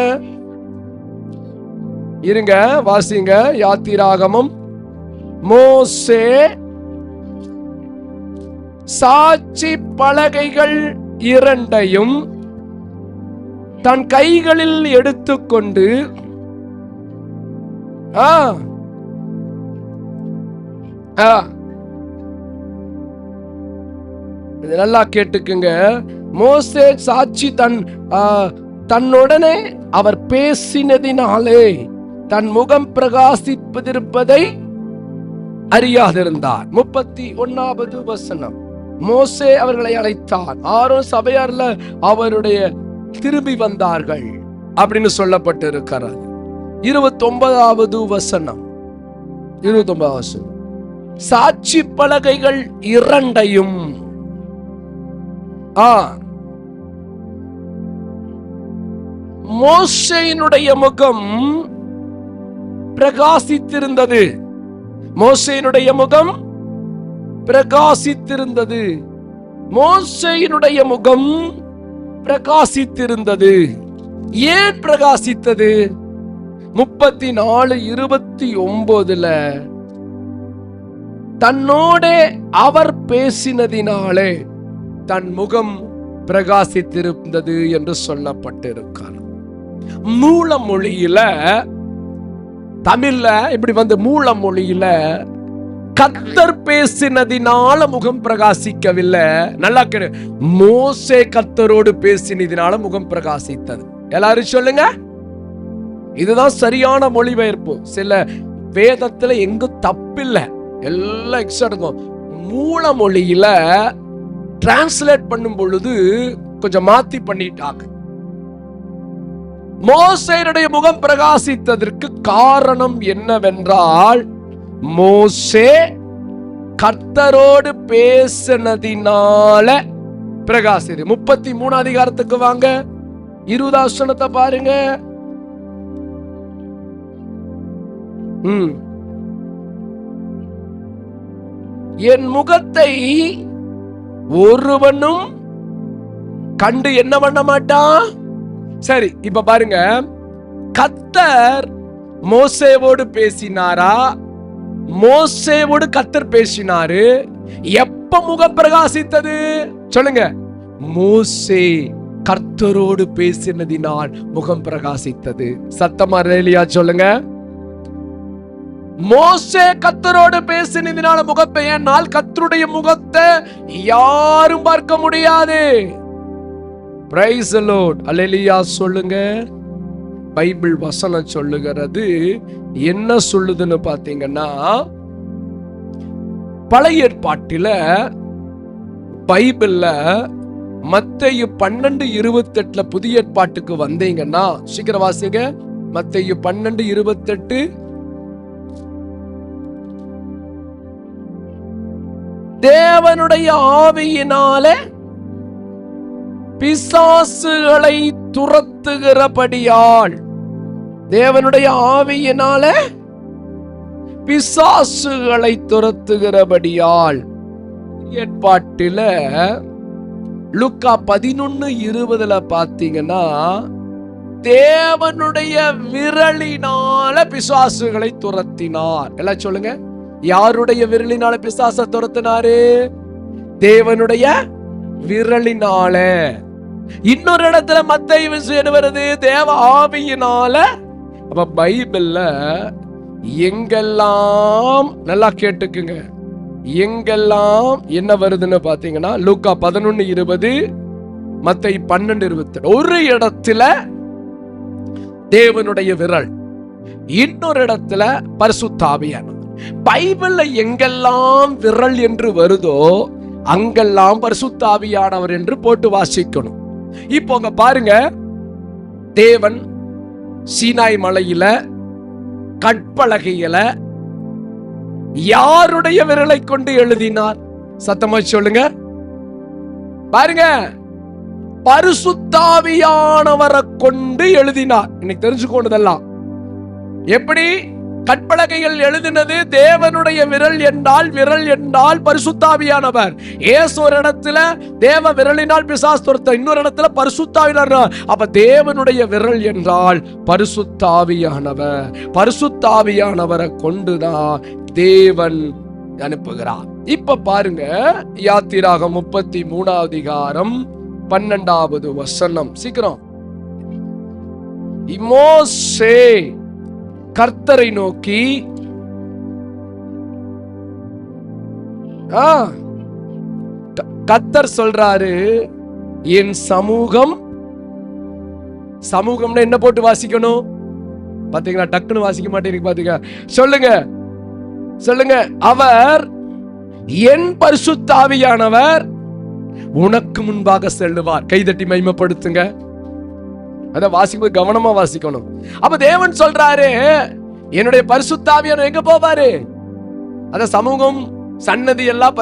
இருங்க, வாசிங்க. யாத்திராகமம். மோசே சாட்சி பலகைகள் 2 தன் கைகளில் எடுத்துக்கொண்டு நல்லா கேட்டுக்குங்க. மோசே சாட்சி தன்னுடனே அவர் பேசினதினாலே தன் முகம் பிரகாசிப்பதிருப்பதை அறியாதிருந்தார். 31 வசனம். மோசே அவர்களை அழைத்தான். ஆரோன் சபையார்ல அவருடைய திரும்பி வந்தார்கள் அப்படின்னு சொல்லப்பட்டு இருக்கிறது. 29வது வசனம். சாட்சி பலகைகள் இரண்டையும் மோசேயினுடைய முகம் பிரகாசித்திருந்தது. மோசேயினுடைய முகம் பிரகாசித்திருந்தது. மோசேயினுடைய முகம் பிரகாசித்திருந்தது. ஏன் பிரகாசித்தது? 34:29 தன்னோட அவர் பேசினதினாலே தன் முகம் பிரகாசித்திருந்தது என்று சொல்லப்பட்டிருக்கிறார். மூல மொழியில, தமிழ்ல இப்படி மூல மொழியில கர்த்தர் பேசினதினால முகம் பிரகாசிக்கவில்லை. நல்லா கேளு, மோசே கர்த்தரோடு பேசினதினால முகம் பிரகாசித்தது. எல்லாரும் சொல்லுங்க, இதுதான் சரியான மொழிபெயர்ப்பு. சில வேதத்துல எங்கும் தப்பில்லை, எல்லாம் எக்ஸ்ட்ரா. மூல மொழியில டிரான்ஸ்லேட் பண்ணும் பொழுது கொஞ்சம் மாத்தி பண்ணிட்டாங்க. மோசேயுடைய முகம் பிரகாசித்ததற்கு காரணம் என்னவென்றால், மோசே கர்த்தரோடு பேசினதினால பிரகாசிது. 33 அதிகாரத்துக்கு வாங்க, 20 வசனத்தை பாருங்க. என் முகத்தை ஒருவனும் கண்டு என்ன பண்ண மாட்டான். சரி, இப்ப பாருங்க, கர்த்தர் மோசேவோடு பேசினாரா? மோசேவோடு கர்த்தர் பேசினாரு. எப்ப முகம் பிரகாசித்தது சொல்லுங்க? மோசே கர்த்தரோடு பேசினதினால் முகம் பிரகாசித்தது. சத்தமா ரேலியா சொல்லுங்க. மோசே கர்த்தரோடு பேசினதினால முகத்தை, ஏனால் கர்த்தருடைய முகத்தை யாரும் பார்க்க முடியாது. பிரைஸ் தி லார்ட், அல்லேலூயா சொல்லுங்க. பைபிள் வசனம் சொல்லுகிறது என்ன சொல்லுதுன்னு பாத்தீங்கன்னா, பழைய ஏற்பாட்டில பைபிள்ல மத்தேயு 12:28 புதிய ஏற்பாட்டுக்கு வந்தீங்கன்னா, சீக்கிரம் வாசிங்க. மத்தேயு 12:28. தேவனுடைய ஆவியினாலே பிசாசுகளை துரத்துகிறபடியால், தேவனுடைய ஆவியினால பிசாசுகளை துரத்துகிறபடியால். ஏற்பாட்டில லூக்கா 11:20 பாத்தீங்கன்னா, தேவனுடைய விரலினால பிசாசுகளை துரத்தினார். எல்லாம் சொல்லுங்க, யாருடைய விரலினால பிசாசை துரத்தினாரு? தேவனுடைய விரலினால. இன்னொரு இடத்துல மத்தேயு என்ன வருது? தேவ ஆவியினால. அப்ப பைபிள்ல எங்கெல்லாம், நல்லா கேட்டுக்குங்க, எங்கெல்லாம் என்ன வருதுன்னு பாத்தீங்கன்னா, லூக்கா 11:20, மத்தேயு 12:28. ஒரு இடத்துல தேவனுடைய விரல், இன்னொரு இடத்துல பரிசுத்த ஆவியானவர். பைபிள்ல எங்கெல்லாம் விரல் என்று வருதோ அங்கெல்லாம் பரிசுத்த ஆவியானவர் என்று போட்டு வாசிக்கணும். இப்போ அங்க பாருங்க, தேவன் சீனாய் மலையில கற்பலகையில யாருடைய விரலை கொண்டு எழுதினார்? சத்தமா சொல்லுங்க. பாருங்க, பரிசுத்த ஆவியானவரை கொண்டு எழுதினார். இன்னைக்கு தெரிஞ்சுக்கொண்டதெல்லாம் எப்படி? கற்பலகைகள் எழுதினது தேவனுடைய விரல் என்றால், விரல் என்றால் பரிசுத்த ஆவியானவர். ஏசு ஒரு இடத்துல தேவ விரலினால் பிசாசு துரத்த, இன்னொரு இடத்துல பரிசுத்த ஆவியானவர். அப்ப தேவனுடைய விரல் என்றால் பரிசுத்த ஆவியானவர். பரிசுத்த ஆவியானவரை கொண்டுதான் தேவன் அனுப்புகிறார். இப்ப பாருங்க, யாத்திராகம் 33 அதிகாரம் 12வது வசனம். சீக்கிரம். மோசே கர்த்தரை நோக்கி, கர்த்தர் சொல்றாரு, என் சமூகம். சமூகம்னா என்ன போட்டு வாசிக்கணும்? பாத்தீங்களா, டக்குன்னு வாசிக்க மாட்டேங்க. பாத்தீங்க, சொல்லுங்க சொல்லுங்க. அவர் என் பரிசுத்த ஆவியானவர் உனக்கு முன்பாக செல்லுவார். கைதட்டி மகிமைப்படுத்துங்க. அத வாசிக்கும் கவனமா வாசிக்கணும். அப்ப தேவன் சொல்றாரு, என்னுடைய பரிசுத்த ஆவியானவர் எங்க போவாரு? அத சமூகம் சன்னதி எல்லாம்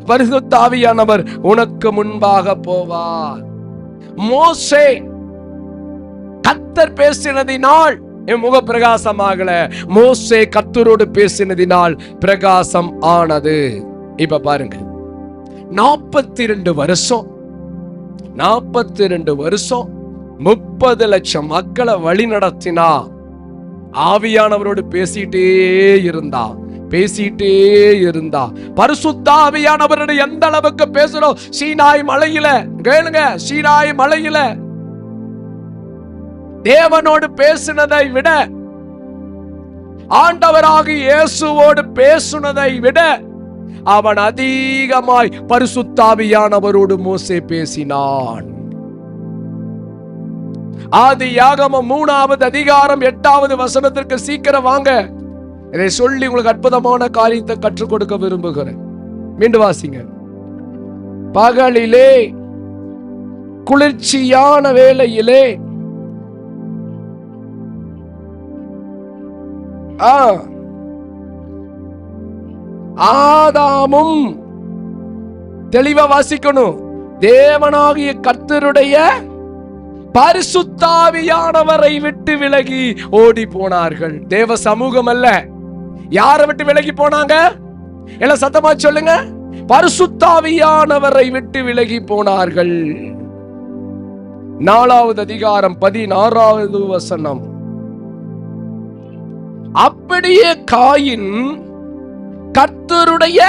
பரிசுத்த ஆவியானவர் உனக்கு முன்பாக போவார். மோசே கர்த்தர் பேசினதினால் என் முக பிரகாசமாகல, மோசே கர்த்தரோடு பேசினதினால் பிரகாசம் ஆனது. இப்ப பாருங்க, 42 வருஷம் 30 லட்சம் மக்களை வழி நடத்தினா, ஆவியானவரோடு பேசிட்டே இருந்தா. பரிசுத்த ஆவியானவரோடு எந்த அளவுக்கு பேசணும்? சீனாய் மலையில கேளுங்க, சீனாய் மலையில தேவனோடு பேசினதை விட, ஆண்டவராகிய இயேசுவோடு பேசுனதை விட அவன் அதிகமாய் பரிசுத்த ஆவியானவரோடு மோசே பேசினான். ஆதியாகமம் 3வது அதிகாரம் 8வது வசனத்திற்கு சீக்கிரம் வாங்க. இதை சொல்லி உங்களுக்கு அற்புதமான காரியத்தை கற்றுக் கொடுக்க விரும்புகிறேன். மீண்டும் வாசிங்க. பகலிலே குளிர்ச்சியான வேளையிலே ஆதாமும், தெளிவா வாசிக்கணும், தேவனாகிய கர்த்தருடைய பரிசுத்த ஆவியானவரை விட்டு விலகி ஓடி போனார்கள். தேவ சமூகம் அல்ல, யாரை விட்டு விலகி போனாங்க? எல்லாம் சத்தமா சொல்லுங்க. பரிசுத்த ஆவியானவரை விட்டு விலகி போனார்கள். 4வது அதிகாரம் 16வது வசனம். அப்படியே காயின் கர்த்தருடைய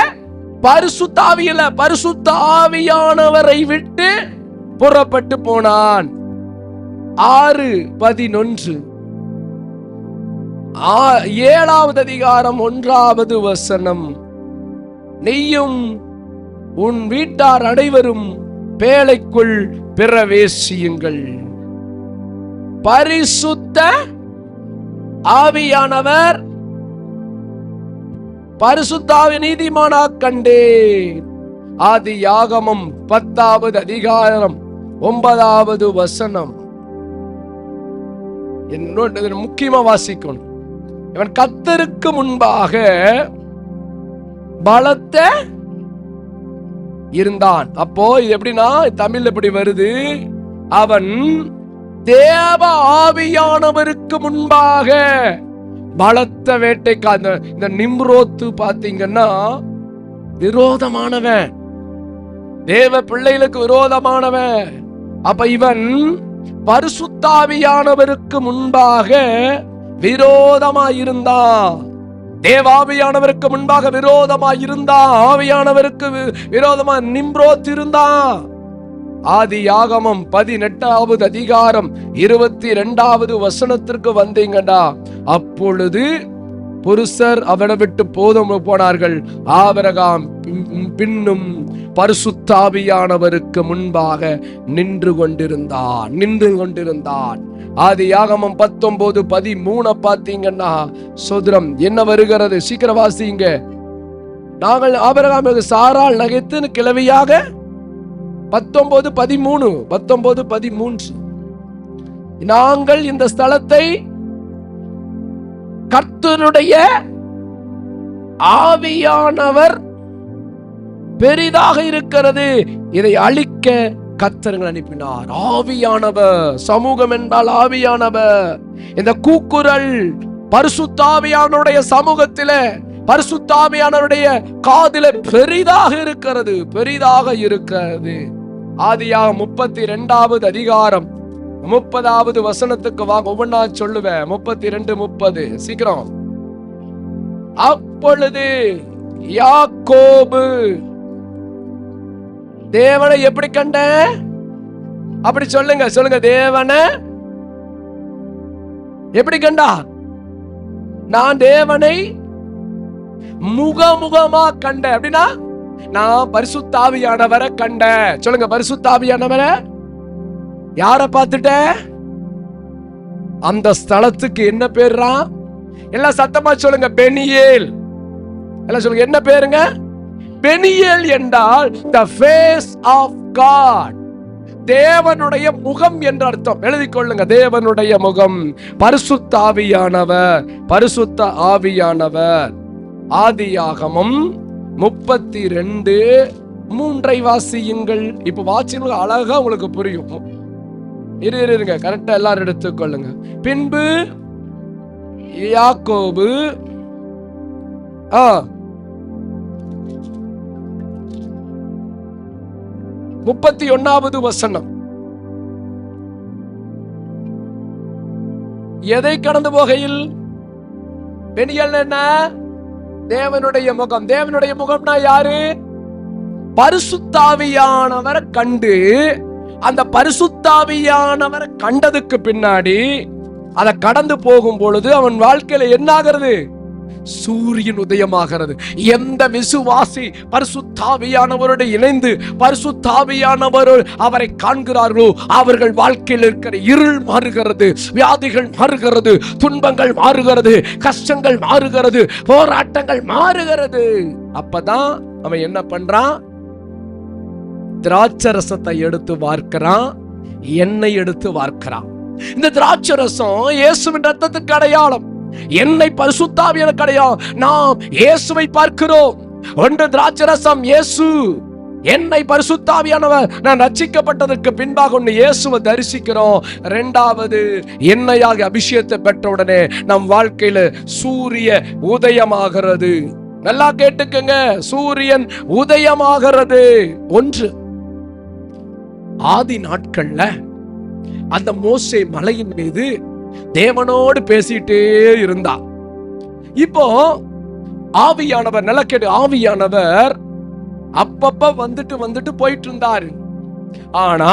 பரிசுத்த ஆவியானவரை விட்டு புறப்பட்டு போனான். 6:11. 7வது அதிகாரம் 1வது வசனம். நீயும் உன் வீட்டார் அனைவரும் பேழைக்குள் பிரவேசியுங்கள். பரிசுத்த ஆவியானவர் பரிசுத்தாவி நீதிமானாக கண்டேன். ஆதியாகமம் 10வது அதிகாரம் 9வது வசனம். என்னோட முக்கியமா வாசிக்கணும். இவன் கர்த்தருக்கு முன்பாக பலத்த இருந்தான். அப்போ இது எப்படின்னா, தமிழ் எப்படி வருது? அவன் தேவ ஆவியானவருக்கு முன்பாக பலத்த வேட்டைக்காரன். இந்த நிம்ரோத்து பாத்தீங்கன்னா விரோதமானவன், தேவ பிள்ளைகளுக்கு விரோதமானவன். அப்ப இவன் பரிசுத்த ஆவியானவருக்கு முன்பாக விரோதமாயிருந்தான். தேவாவியானவருக்கு முன்பாக விரோதமாயிருந்தான். ஆவியானவருக்கு விரோதமா நிம்ரோத் இருந்தான். ஆதியாகமம் 18வது அதிகாரம் 22வது வசனத்திற்கு வந்தீங்கடா. அப்பொழுது புருஷர் அவனை விட்டு போனார்கள். ஆபிரகாம் பின்னும் பரிசுத்த ஆவியானவருக்கு முன்பாக நின்று கொண்டிருந்தான். ஆதியாகமம் 19:13 பார்த்தீங்கன்னா சோதரம் என்ன வருகிறது? சீக்கிரம் வாசிங்க. நாங்கள் ஆபிரகாமுக்கு சாராள் நகைத்து கிழவியாக 19:13 நாங்கள் இந்த ஸ்தலத்தை கர்த்தருடைய ஆவியானவர் பெரிதாக இருக்கிறது, இதை அழிக்க கர்த்தர்கள் அனுப்பினார். ஆவியானவர், சமூகம் என்றால் ஆவியானவர். இந்த கூக்குரல் பரிசுத்த ஆவியானவருடைய சமூகத்திலே, பரிசுத்த ஆவியானவருடைய காதிலே பெரிதாக இருக்கிறது. ஆதியாகமம் 32வது அதிகாரம் 30வது வசனத்துக்கு வாங்க, ஒவ்வொன்னா சொல்லுவேன். 32:30 சீக்கிரம். அப்பொழுது யாக்கோபு தேவனை எப்படி கண்ட? அப்படி சொல்லுங்க. தேவனை எப்படி கண்டா? நான் தேவனை முகமுகமா கண்டேன். அப்படின்னா நான் பரிசுத்த ஆவியானவரை கண்டேன். சொல்லுங்க, பரிசுத்த ஆவியானவரை யார பார்த்துட்ட? அந்த ஸ்தலத்துக்கு என்ன பேருறா? எல்லாம் சத்தமா சொல்லுங்க, பெனியேல். எல்லாம் சொல்லுங்க, என்ன பேருங்க? பெனியேல் என்றால் the face of God, தேவனுடைய முகம் என்ற அர்த்தம். எழுதிக் கொள்ளுங்க, தேவனுடைய முகம். பரிசுத்த ஆவியானவர், பரிசுத்த ஆவியானவர். ஆதியாகமம் 32:3 வாசியுங்கள். இப்ப வாசிங்க, அழகா உங்களுக்கு புரியும். இருங்க, கரெக்டா எல்லாரும் எடுத்துக்கொள்ளுங்க. பின்பு யாக்கோபு 31வது வசனம். எதை கடந்து போகையில்? பெனியேல் என்ன? தேவனுடைய முகம். தேவனுடைய முகம்னா யாரு? பரிசுத்த ஆவியானவரை கண்டு, அந்த பரிசுத்த ஆவியானவரை கண்டதுக்கு பின்னாடி அதை கடந்து போகும் பொழுது அவன் வாழ்க்கையில என்ன ஆகிறது? சூரியன் உதயமாகிறது. எந்த விசுவாசி பரிசுத்த ஆவியானவரோடு இணைந்து பரிசுத்த ஆவியானவரோடு அவரை காண்கிறார்களோ அவர்கள் வாழ்க்கையில் இருக்கிற இருள் மாறுகிறது, வியாதிகள் மாறுகிறது, துன்பங்கள் மாறுகிறது, கஷ்டங்கள் மாறுகிறது, போராட்டங்கள் மாறுகிறது. அப்பதான் அவன் என்ன பண்றான்? திராட்சரசத்தை எடுத்து வார்க்கிறான், எண்ணெய் எடுத்து வார்க்கிறான். இந்த திராட்சரசம் இயேசுவின் ரத்தத்துக்கு அடையாளம், எண்ணெய் பரிசுத்த ஆவியானவருக்கு அடையாளம். நாம் இயேசுவை பார்க்கிறோம். ஒன்று திராட்சரசம் இயேசு, எண்ணெய் பரிசுத்த ஆவியானவர். நான் ரட்சிக்கப்பட்டதற்கு பின்பாக ஒன்று இயேசுவை தரிசிக்கிறோம். இரண்டாவது எண்ணெயாக அபிஷேகத்தை பெற்றவுடனே நம் வாழ்க்கையில சூரிய உதயமாகிறது. நல்லா கேட்டுக்கங்க, சூரியன் உதயமாகிறது. ஒன்று, ஆதி நாட்கள்ல அந்த மோசே மலையின் மீது தேவனோடு பேசிட்டே இருந்தார். இப்போ ஆவியானவர், நல்லா கேட்டு, ஆவியானவர் அப்பப்ப வந்துட்டு போயிட்டு இருந்தாரு. ஆனா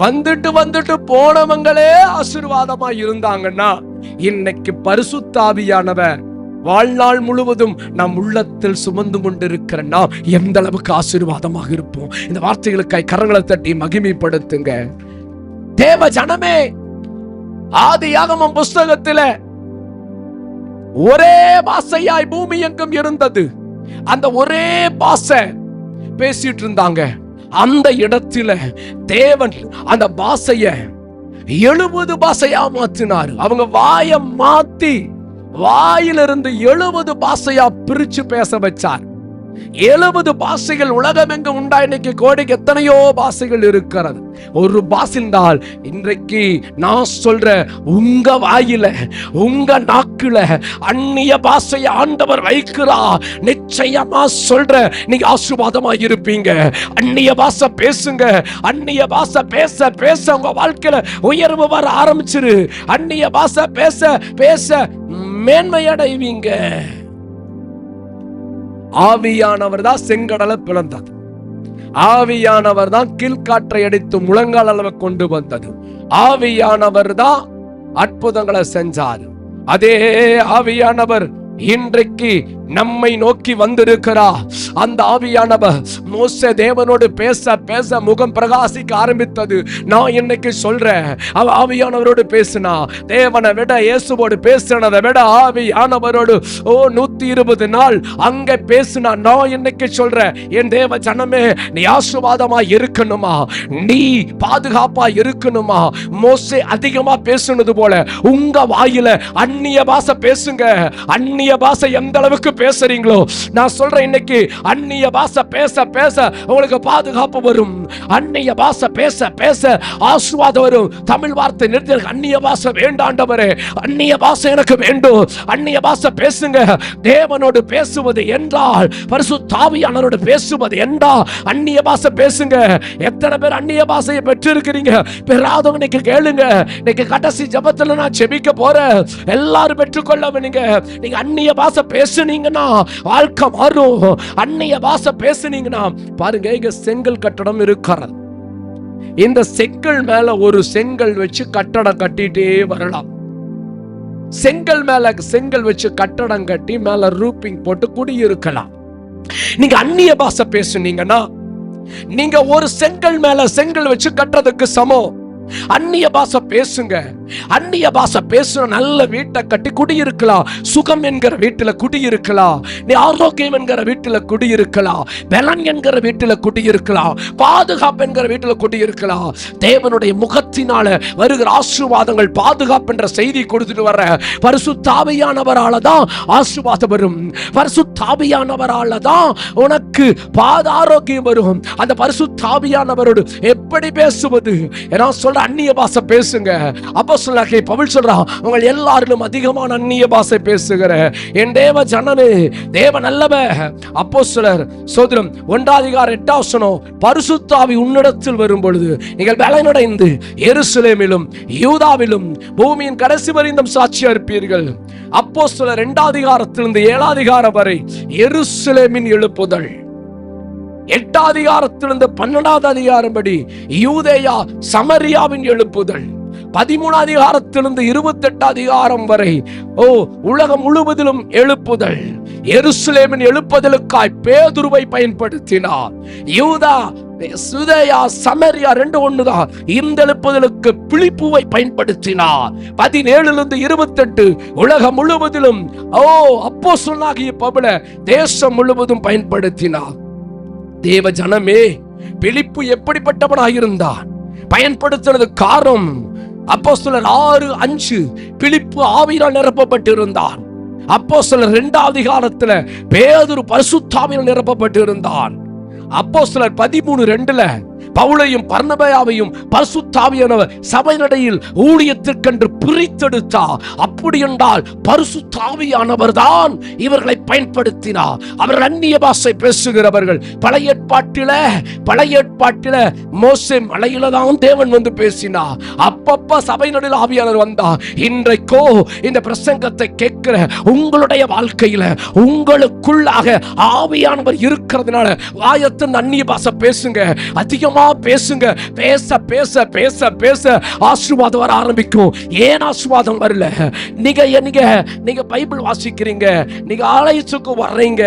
வந்துட்டு போனவங்களே ஆசீர்வாதமா இருந்தாங்கன்னா, இன்னைக்கு பரிசுத்த ஆவியானவர் வாழ்நாள் முழுவதும் நம் உள்ளத்தில் சுமந்து கொண்டிருக்கிற நாம் எந்த அளவுக்கு ஆசீர்வாதமாக இருப்போம். இந்த வார்த்தைகளுக்காய் கரங்களை தட்டி மகிமைப்படுத்துங்க. தேவ ஜனமே, ஆதியாகமம் புஸ்தகத்தில ஒரே பாஷையாய் பூமி எங்கும் இருந்தது. அந்த ஒரே பாஷை பேசிட்டு இருந்தாங்க. அந்த இடத்துல தேவன் அந்த பாஷைய 70 பாஷையா மாற்றினார். அவங்க வாயை மாத்தி வாயிலிருந்து 70 பாஷையா பிரிச்சு பேச வச்சார். 70 பாஷைகள் உலகம் எங்க உண்டா? இன்னைக்கு கோடிக்கு எத்தனையோ பாஷைகள் இருக்கிறது. ஒரு பாஷைந்தால் இன்றைக்கு நான் சொல்ற உங்க வாயில, உங்க நாக்குல அந்நிய பாஷையை ஆண்டவர் வைக்கிறா. நிச்சயமா சொல்ற, நீங்க ஆசீர்வாதமா இருப்பீங்க. அந்நிய பாஷை பேசுங்க. அந்நிய பாஷை பேச பேச உங்க வாழ்க்கையில உயர்வு வர ஆரம்பிச்சிரு. அந்நிய பாஷை பேச பேச மேன்மையடைவீங்க. ஆவியானவர் தான் செங்கடலை பிளந்தது. ஆவியானவர் தான் கீழ்காற்றை அடித்து முழங்கால் அளவு கொண்டு வந்தது. ஆவியானவர் தான் அற்புதங்களை செஞ்சார். அதே ஆவியானவர் இன்றைக்கு நம்மை நோக்கி வந்திருக்கிறார். அந்த ஆவியானவர் மோசே தேவனோடு பேச பேச முகம் பிரகாசிக்க ஆரம்பித்தது. நான் இன்னைக்கு சொல்றேன், ஆவியானவரோடு பேசினா, தேவனை விட இயேசுவோடு பேசினதை விட ஆவியானவரோடு 120 நாள் அங்க பேசினா, நான் இன்னைக்கு சொல்றேன், என் தேவ ஜனமே, நீ ஆசீர்வாதமா இருக்கணுமா, நீ பாதுகாப்பா இருக்கணுமா, மோசே அதிகமா பேசுனது போல உங்க வாயில அந்நிய பாஷை பேசுங்க. அந்நிய பாஷை எந்த அளவுக்கு பேசுறீங்களோ, நான் சொல்றேன், இன்னைக்கு அந்நிய பாஷை பேச பேச உங்களுக்கு பாதுகாப்பு வரும். அந்நிய பாஷை பேச பேச ஆசீர்வாதம் வரும். தமிழ் வார்த்தை நிறுத்தி, அந்நிய பாஷை வேண்டாண்டவரே, அந்நிய பாஷை எனக்கு வேண்டும். அந்நிய பாஷை பேசுங்க. தேவனோடு பேசுவது என்றால், பரிசுத்த ஆவியானவரோடு பேசுவது என்றால் அந்நிய பாஷை பேசுங்க. எத்தனை பேர் அந்நிய பாஷையை பெற்றிருக்கிறீங்க? பெறாதவங்க இன்னைக்கு கேளுங்க. இன்னைக்கு கடைசி ஜெபத்துல நான் ஜெபிக்க போறேன். எல்லாரும் பெற்றுக்கொள்ள வேணுங்க. நீங்க அந்நிய பாஷை பேசுனீங்கன்னா வாழ்க்கை மாறும். அந்நிய பாஷை பேசுனீங்கன்னா பாருங்க, இங்க செங்கல் கட்டடம் இருக்கிறது. இந்த செங்கல் மேல ஒரு செங்கல் வச்சு கட்டடம் கட்டிட்டே வரலாம். செங்கல் மேல செங்கல் வச்சு கட்டடம் கட்டி மேல ரூப்பிங் போட்டு குடியிருக்கலாம். நீங்க அந்நிய பாஷை பேசுனீங்கன்னா நீங்க ஒரு செங்கல் மேல செங்கல் வச்சு கட்டுறதுக்கு சமம். அந்நிய பாஷை பேசுங்க. அந்நிய பாஷை பேசுற நல்ல வீட்டை கட்டி குடியிருக்கலாம். சுகம் என்கிற வீட்டுல குடியிருக்கலாம். நீ ஆரோக்கியம் என்கிற வீட்டுல குடியிருக்கலாம். பலன் என்கிற வீட்டுல குடியிருக்கலாம். பாதுகாப்பு என்கிற வீட்டுல குடியிருக்கலாம். தேவனுடைய முகத்தினால வருகிற ஆசீர்வாதங்கள், பாதுகாப்பு என்ற செய்தி கொடுத்துட்டு வர பரிசுத்த ஆவியானவரால தான் ஆசீர்வாதம் வரும். பரிசுத்த ஆவியானவரால தான் உனக்கு ஆரோக்கியம் வரும். அந்த பரிசுத்த ஆவியானவரோடு எப்படி பேசுவது? ஏன்னா சொல்ற அந்நிய பாஷை பேசுங்க. அப்போஸ்தலனாகிய பவுல் சொல்றான், உங்கள் எல்லாரிலும் அதிகமான அந்நிய பாஷை பேசுகிற என் தேவ ஜனமே, தேவ நல்லவர். அப்போஸ்தலர் சோதரம் 1:8 பரிசுத்த ஆவி உன்னிடத்தில் வரும் பொழுது நீங்கள் பலனடைந்து எருசலேமிலும் யூதாவிலும் பூமியின் கடைசி வரைந்தும் சாட்சியா இருப்பீர்கள். அப்போஸ்தலர் 2:7 வரை எருசலேமின் எழுப்புதல், 8 12 படி யூதேயா சமரியாவின் எழுப்புதல், 13 28 வரை உலகம் முழுவதிலும் எழுப்புதல். எருசலேமின் எழுப்புதலுக்காய் பேதுருவை பயன்படுத்தினார். யூதா, யூதேயா, சமரியா 2 தான். இந்த எழுப்புதலுக்கு பிலிப்புவை பயன்படுத்தினார். 17 28 உலகம் முழுவதிலும் அப்போஸ்தலனாகிய பவுலை தேசம் முழுவதும் பயன்படுத்தினார். தேவ ஜனமே, பிலிப்பு எப்படிப்பட்டவனாக இருந்தான்? பயன்படுத்தினது காரணம் அப்போஸ்தலர் 6:5 பிலிப்பு ஆவியால் நிரப்பப்பட்டிருந்தான். அப்போஸ்தலர் 2 பேதுரு பரிசுத்த ஆவியால் நிரப்பப்பட்டிருந்தான். அப்போஸ்தலர் 13:2 பவுலையும் பர்னபாவையும் பரிசுத்த ஆவியானவர் சபையினடையில் ஊழியத்திற்கென்று பிரித்தெடுத்தார். அப்படி என்றால் பரிசுத்த ஆவியானவர் தான் இவர்களை பயன்படுத்தினார். அவர்கள் அந்நிய பாஷை பேசுகிறவர்கள். பழைய ஏற்பாட்டில மோசே மலையில தான் தேவன் வந்து பேசினார். அப்பப்ப சபையினடையில் ஆவியானவர் வந்தார். இன்றைக்கோ இந்த பிரசங்கத்தை கேட்கிற உங்களுடைய வாழ்க்கையில உங்களுக்குள்ளாக ஆவியானவர் இருக்கிறதுனால வாயத்தின் அந்நிய பாஷை பேசுங்க. அதிகமா பேசுங்க. பேச பேச பேச பேச ஆசீர்வாதம் வர ஆரம்பிக்கும். ஏன் ஆசீர்வாதம் வரல? நீங்க பைபிள் வாசிக்கிறீங்க, நீங்க ஆலயத்துக்கு வர்றீங்க,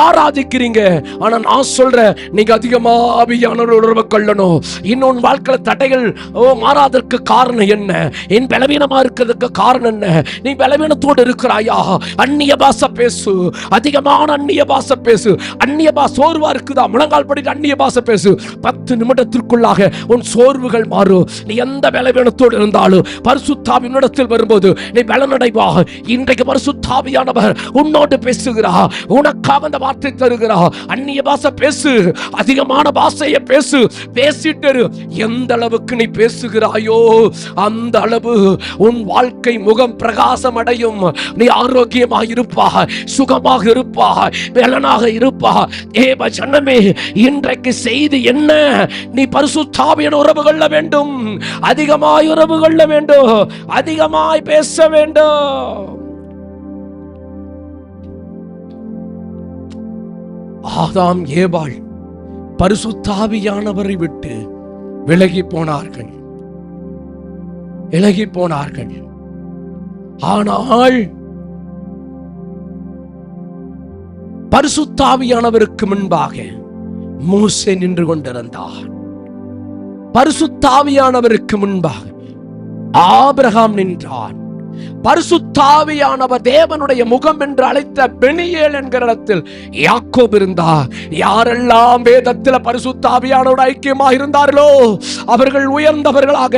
ஆராதிக்கிறீங்க. ஆனா நான் சொல்றேன், நீங்க அதிகமா ஆவியானவரோடு உறவு கொள்ளணும். இன்னொன்று வாழ்க்கையில தடைகள் மாறாதற்கு காரணம் என்ன? என் பலவீனமா இருக்கிறதுக்கு காரணம் என்ன? நீ பலவீனத்தோடு இருக்கிறாயா? அந்நிய பாஷை பேசு. அதிகமான அந்நிய பாஷை பேசு. அந்நிய பாஷை சோர்வா இருக்குதா? முழங்கால் படிட்டு அந்நிய பாஷை பேசு. 10 நிமிடத்திற்குள்ளாக உன் சோர்வுகள் மாறும். நீ எந்த பலவீனத்தோடு இருந்தாலும் பரிசுத்த ஆவியினிடத்தில் வரும்போது நீ பலனடைவா. இன்றைக்கு பரிசுத்த ஆவியானவர் உன்னோடு பேசுகிறார். உனக்காக அந்த வார்த்தை தருகிறார். அந்நிய பாஷை பேசு. அதிகமான பாஷையை பேசு. பேசிட்டு எந்த அளவுக்கு நீ பேசுகிறாயோ அந்த அளவு உன் வாழ்க்கை முகம் பிரகாசம் அடையும். நீ ஆரோக்கியமாக இருப்பாய், சுகமாக இருப்பாய், பலனாக இருப்பாய். தேவ ஜனமே, இன்றைக்கு செய்தி என்ன? நீ பரிசுத்த ஆவியோடு உறவு கொள்ள வேண்டும். அதிகமாய் உறவு கொள்ள வேண்டும். அதிகமாய் பேச வேண்டும். ஆதாம் ஏவாள் பரிசுத்த ஆவியானவரை விட்டு விலகி போனார்கள். ஆனால் பரிசுத்த ஆவியானவருக்கு முன்பாக மோசே நின்று கொண்டிருந்தார். பரிசுத்த ஆவியானவருக்கு முன்பாக ஆபிரகாம் நின்றான். பரிசுத்த ஆவியானவர் தேவனுடைய முகம் என்று அழைத்த பெனியேல் என்கிற இடத்தில் யாக்கோபு இருந்தார். யாரெல்லாம் வேதத்தில் பரிசுத்த ஆவியானவரோடு ஐக்கியமாக இருந்தார்களோ அவர்கள் உயர்ந்தவர்களாக,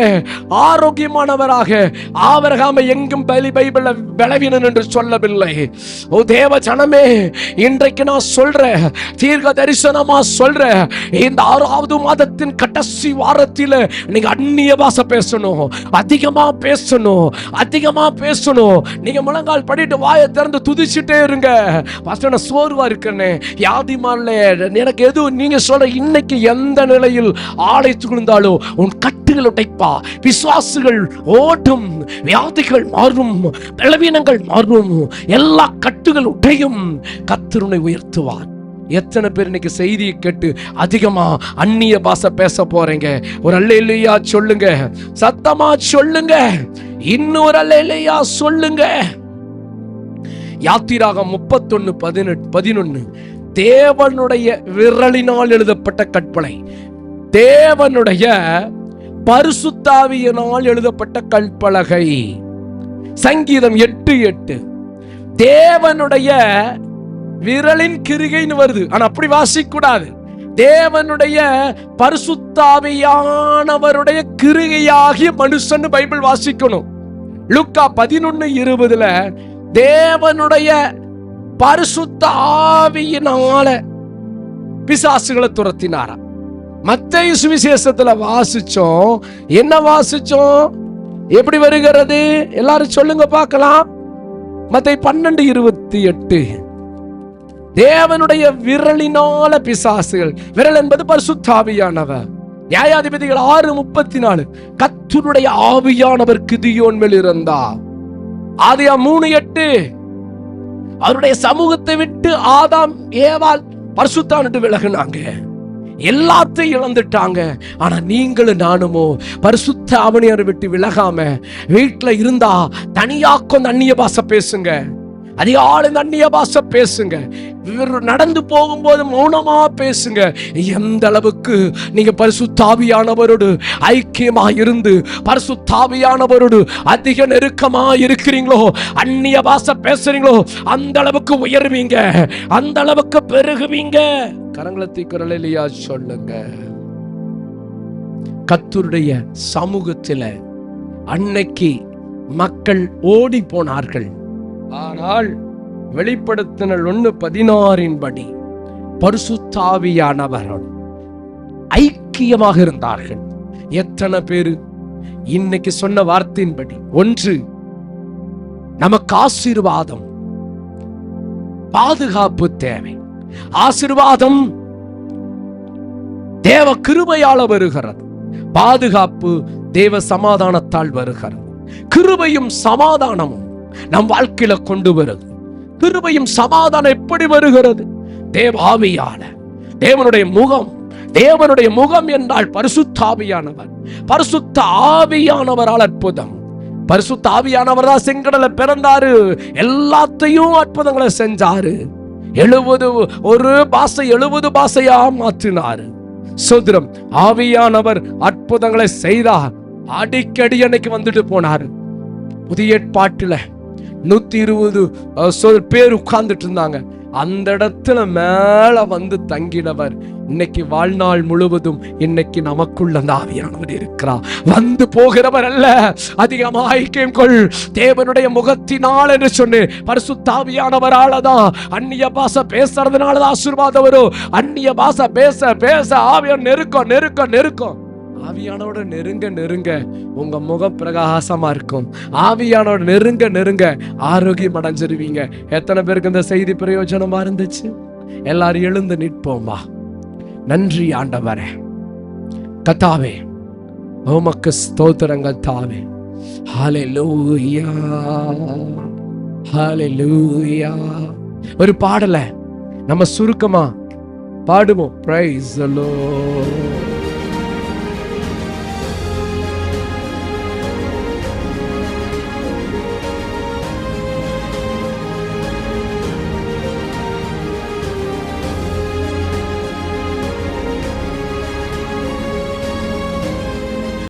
ஆரோக்கியமானவராக. ஆபிரகாமை எங்கும் பைபிள்ல பலவீனன் என்று சொல்லவில்லை. ஓ தேவ ஜனமே, இன்றைக்கு நான் சொல்றேன், தீர்க்க தரிசனமா சொல்றேன், இந்த 6வது மாதத்தின் கடைசி வாரத்தில் நீங்க அந்நிய பாஷை பேசணும். அதிகமா பேசணும். நீங்க முழங்கால் படிட்டு வாயை திறந்து துதிச்சுட்டே இருங்க. பாஸ்டர் சோர்வா இருக்கனே, யாதிமான்ல எனக்கு எது நீங்க சொல்ற, இன்னைக்கு எந்த நிலையில் ஆலயத்துக்கு இருந்தாலும் உன் கட்டுகள் உடைப்பா, விசுவாசுகள் ஓடும், வியாதிகள் மாறும், பலவீனங்கள் மாறும், எல்லா கட்டுகள் உடையும். கர்த்தர் உன்னை உயர்த்துவார். எத்தனை பேர் இன்னைக்கு செய்தியை கேட்டு அதிகமா அந்நிய பாஷை பேச போறீங்க? ஒரு அல்லேலூயா சொல்லுங்க, சத்தமா சொல்லுங்க, இன்னொரு அல்லேலூயா சொல்லுங்க. யாத்திராகமம் 31:11 தேவனுடைய விரலினால் எழுதப்பட்ட கற்பனை, தேவனுடைய பரிசுத்தாவியினால் எழுதப்பட்ட கல்பலகை. சங்கீதம் 8:8 தேவனுடைய விரலின் கிரிகைன்னு வருது, ஆனா அப்படி வாசிக்க கூடாது. தேவனுடைய பரிசுத்தாவியானவருடைய கிரிகையாகிய மனுஷன் பைபிள் வாசிக்கணும். லூக்கா 11:20 தேவனுடைய பரிசுத்த ஆவியினால பிசாசுகளை துரத்தினாராம். மத்தேயு சுவிசேஷத்துல வாசிச்சோம். என்ன வாசிச்சோம்? எப்படி வருகிறது? எல்லாரும் சொல்லுங்க பார்க்கலாம். மத்தேயு 12:28 தேவனுடைய விரலினால பிசாசுகள். விரல் என்பது பரிசுத்த ஆவியானவர். நியாயாதிபதிகள் 6:34 கர்த்தருடைய ஆவியானவர் கிதியோன் மேல் இருந்தார். ஆதியாகமம் 3:8 அவருடைய சமூகத்தை விட்டு ஆதாம் ஏவாள் பரிசுத்தாவிட்டு விலகுனாங்க, எல்லாத்தையும் இழந்துட்டாங்க. ஆனா நீங்களும் நானுமோ பரிசுத்த ஆவியானவரை விட்டு விலகாம வீட்டுல இருந்தா தனியா கொஞ்சம் அந்நிய பாஷை பேசுங்க, அதிகாலை அந்நிய பாஷை பேசுங்க, நடந்து போகும்போது மௌனமா பேசுங்க. எந்த அளவுக்கு நீங்க பரிசுத்த ஆவியானவரோடு ஐக்கியமா இருந்து பரிசுத்த ஆவியானவரோடு அதிக நெருக்கமா இருக்கிறீங்களோ, அந்நிய பாஷை பேசுறீங்களோ, அந்த அளவுக்கு உயர்வீங்க, அந்த அளவுக்கு பெருகுவீங்க. கரங்களத்தி குரலியா சொல்லுங்க. கர்த்தருடைய சமூகத்துல அன்னைக்கு மக்கள் ஓடி போனார்கள். ஆனால் வெளிப்படுத்தினல் 1:16 படி பரிசுத்த ஆவியானவரோடு ஐக்கியமாக இருந்தார்கள். எத்தனை பேரு இன்னைக்கு சொன்ன வார்த்தையின்படி? ஒன்று, நமக்கு ஆசீர்வாதம், பாதுகாப்பு தேவை. ஆசீர்வாதம் தேவ கிருபையால வருகிறது, பாதுகாப்பு தேவ சமாதானத்தால் வருகிறது. கிருபையும் சமாதானமும் நம் வாழ்க்கையில கொண்டு வருது. கிருபையும் சமாதானம் எப்படி வருகிறது? தேவ ஆவியால. தேவனுடைய முகம், தேவனுடைய முகம் என்றால் பரிசுத்த ஆவியானவர். பரிசுத்த ஆவியானவரால் அற்புதம். பரிசுத்த ஆவியானவர் தான் செங்கடலை பிறந்தாரு, எல்லாத்தையும் அற்புதங்களை செஞ்சாரு. 70 பாஷையா மாற்றினாரு. சோதரம் ஆவியானவர் அற்புதங்களை செய்தார். அடிக்கடி அன்னைக்கு வந்துட்டு போனாரு. புதிய ஏற்பாட்டுல 120 பேர் உட்கார்ந்துட்டு இருந்தாங்க. அந்த இடத்துல மேல வந்து தங்கினவர் இன்னைக்கு வாழ்நாள் முழுவதும் இன்னைக்கு நமக்குள்ள அந்த ஆவியானவர் இருக்கிறார். வந்து போகிறவர் அல்ல, அதிகமாக ஐக்கியம் கொள் தேவனுடைய முகத்தினால் என்று சொன்னேன். பரிசுத்த ஆவியானவராலதான். அந்நிய பாஷை பேசுறதுனாலதான் ஆசீர்வாதம் வரும். அந்நிய பாஷை பேச பேச ஆவியான நெருக்கம் நெருக்கம் நெருக்கம். ஆவியானோட நெருங்க நெருங்க உங்க முகம் பிரகாசமா இருக்கும். ஆவியானோட நெருங்க நெருங்க ஆரோக்கியம் அடைஞ்சிருவீங்க. எத்தனை பேருக்கு இந்த செய்தி பிரயோஜனமா இருந்துச்சு? எல்லாரும் எழுந்து நிற்போமா. நன்றி ஆண்டவரே. கர்த்தாவே உமக்கு ஸ்தோத்திரங்கள் தாவே. ஹல்லேலூயா ஹல்லேலூயா. ஒரு பாடலை நம்ம சுருக்கமா பாடுவோம். Price the Lord.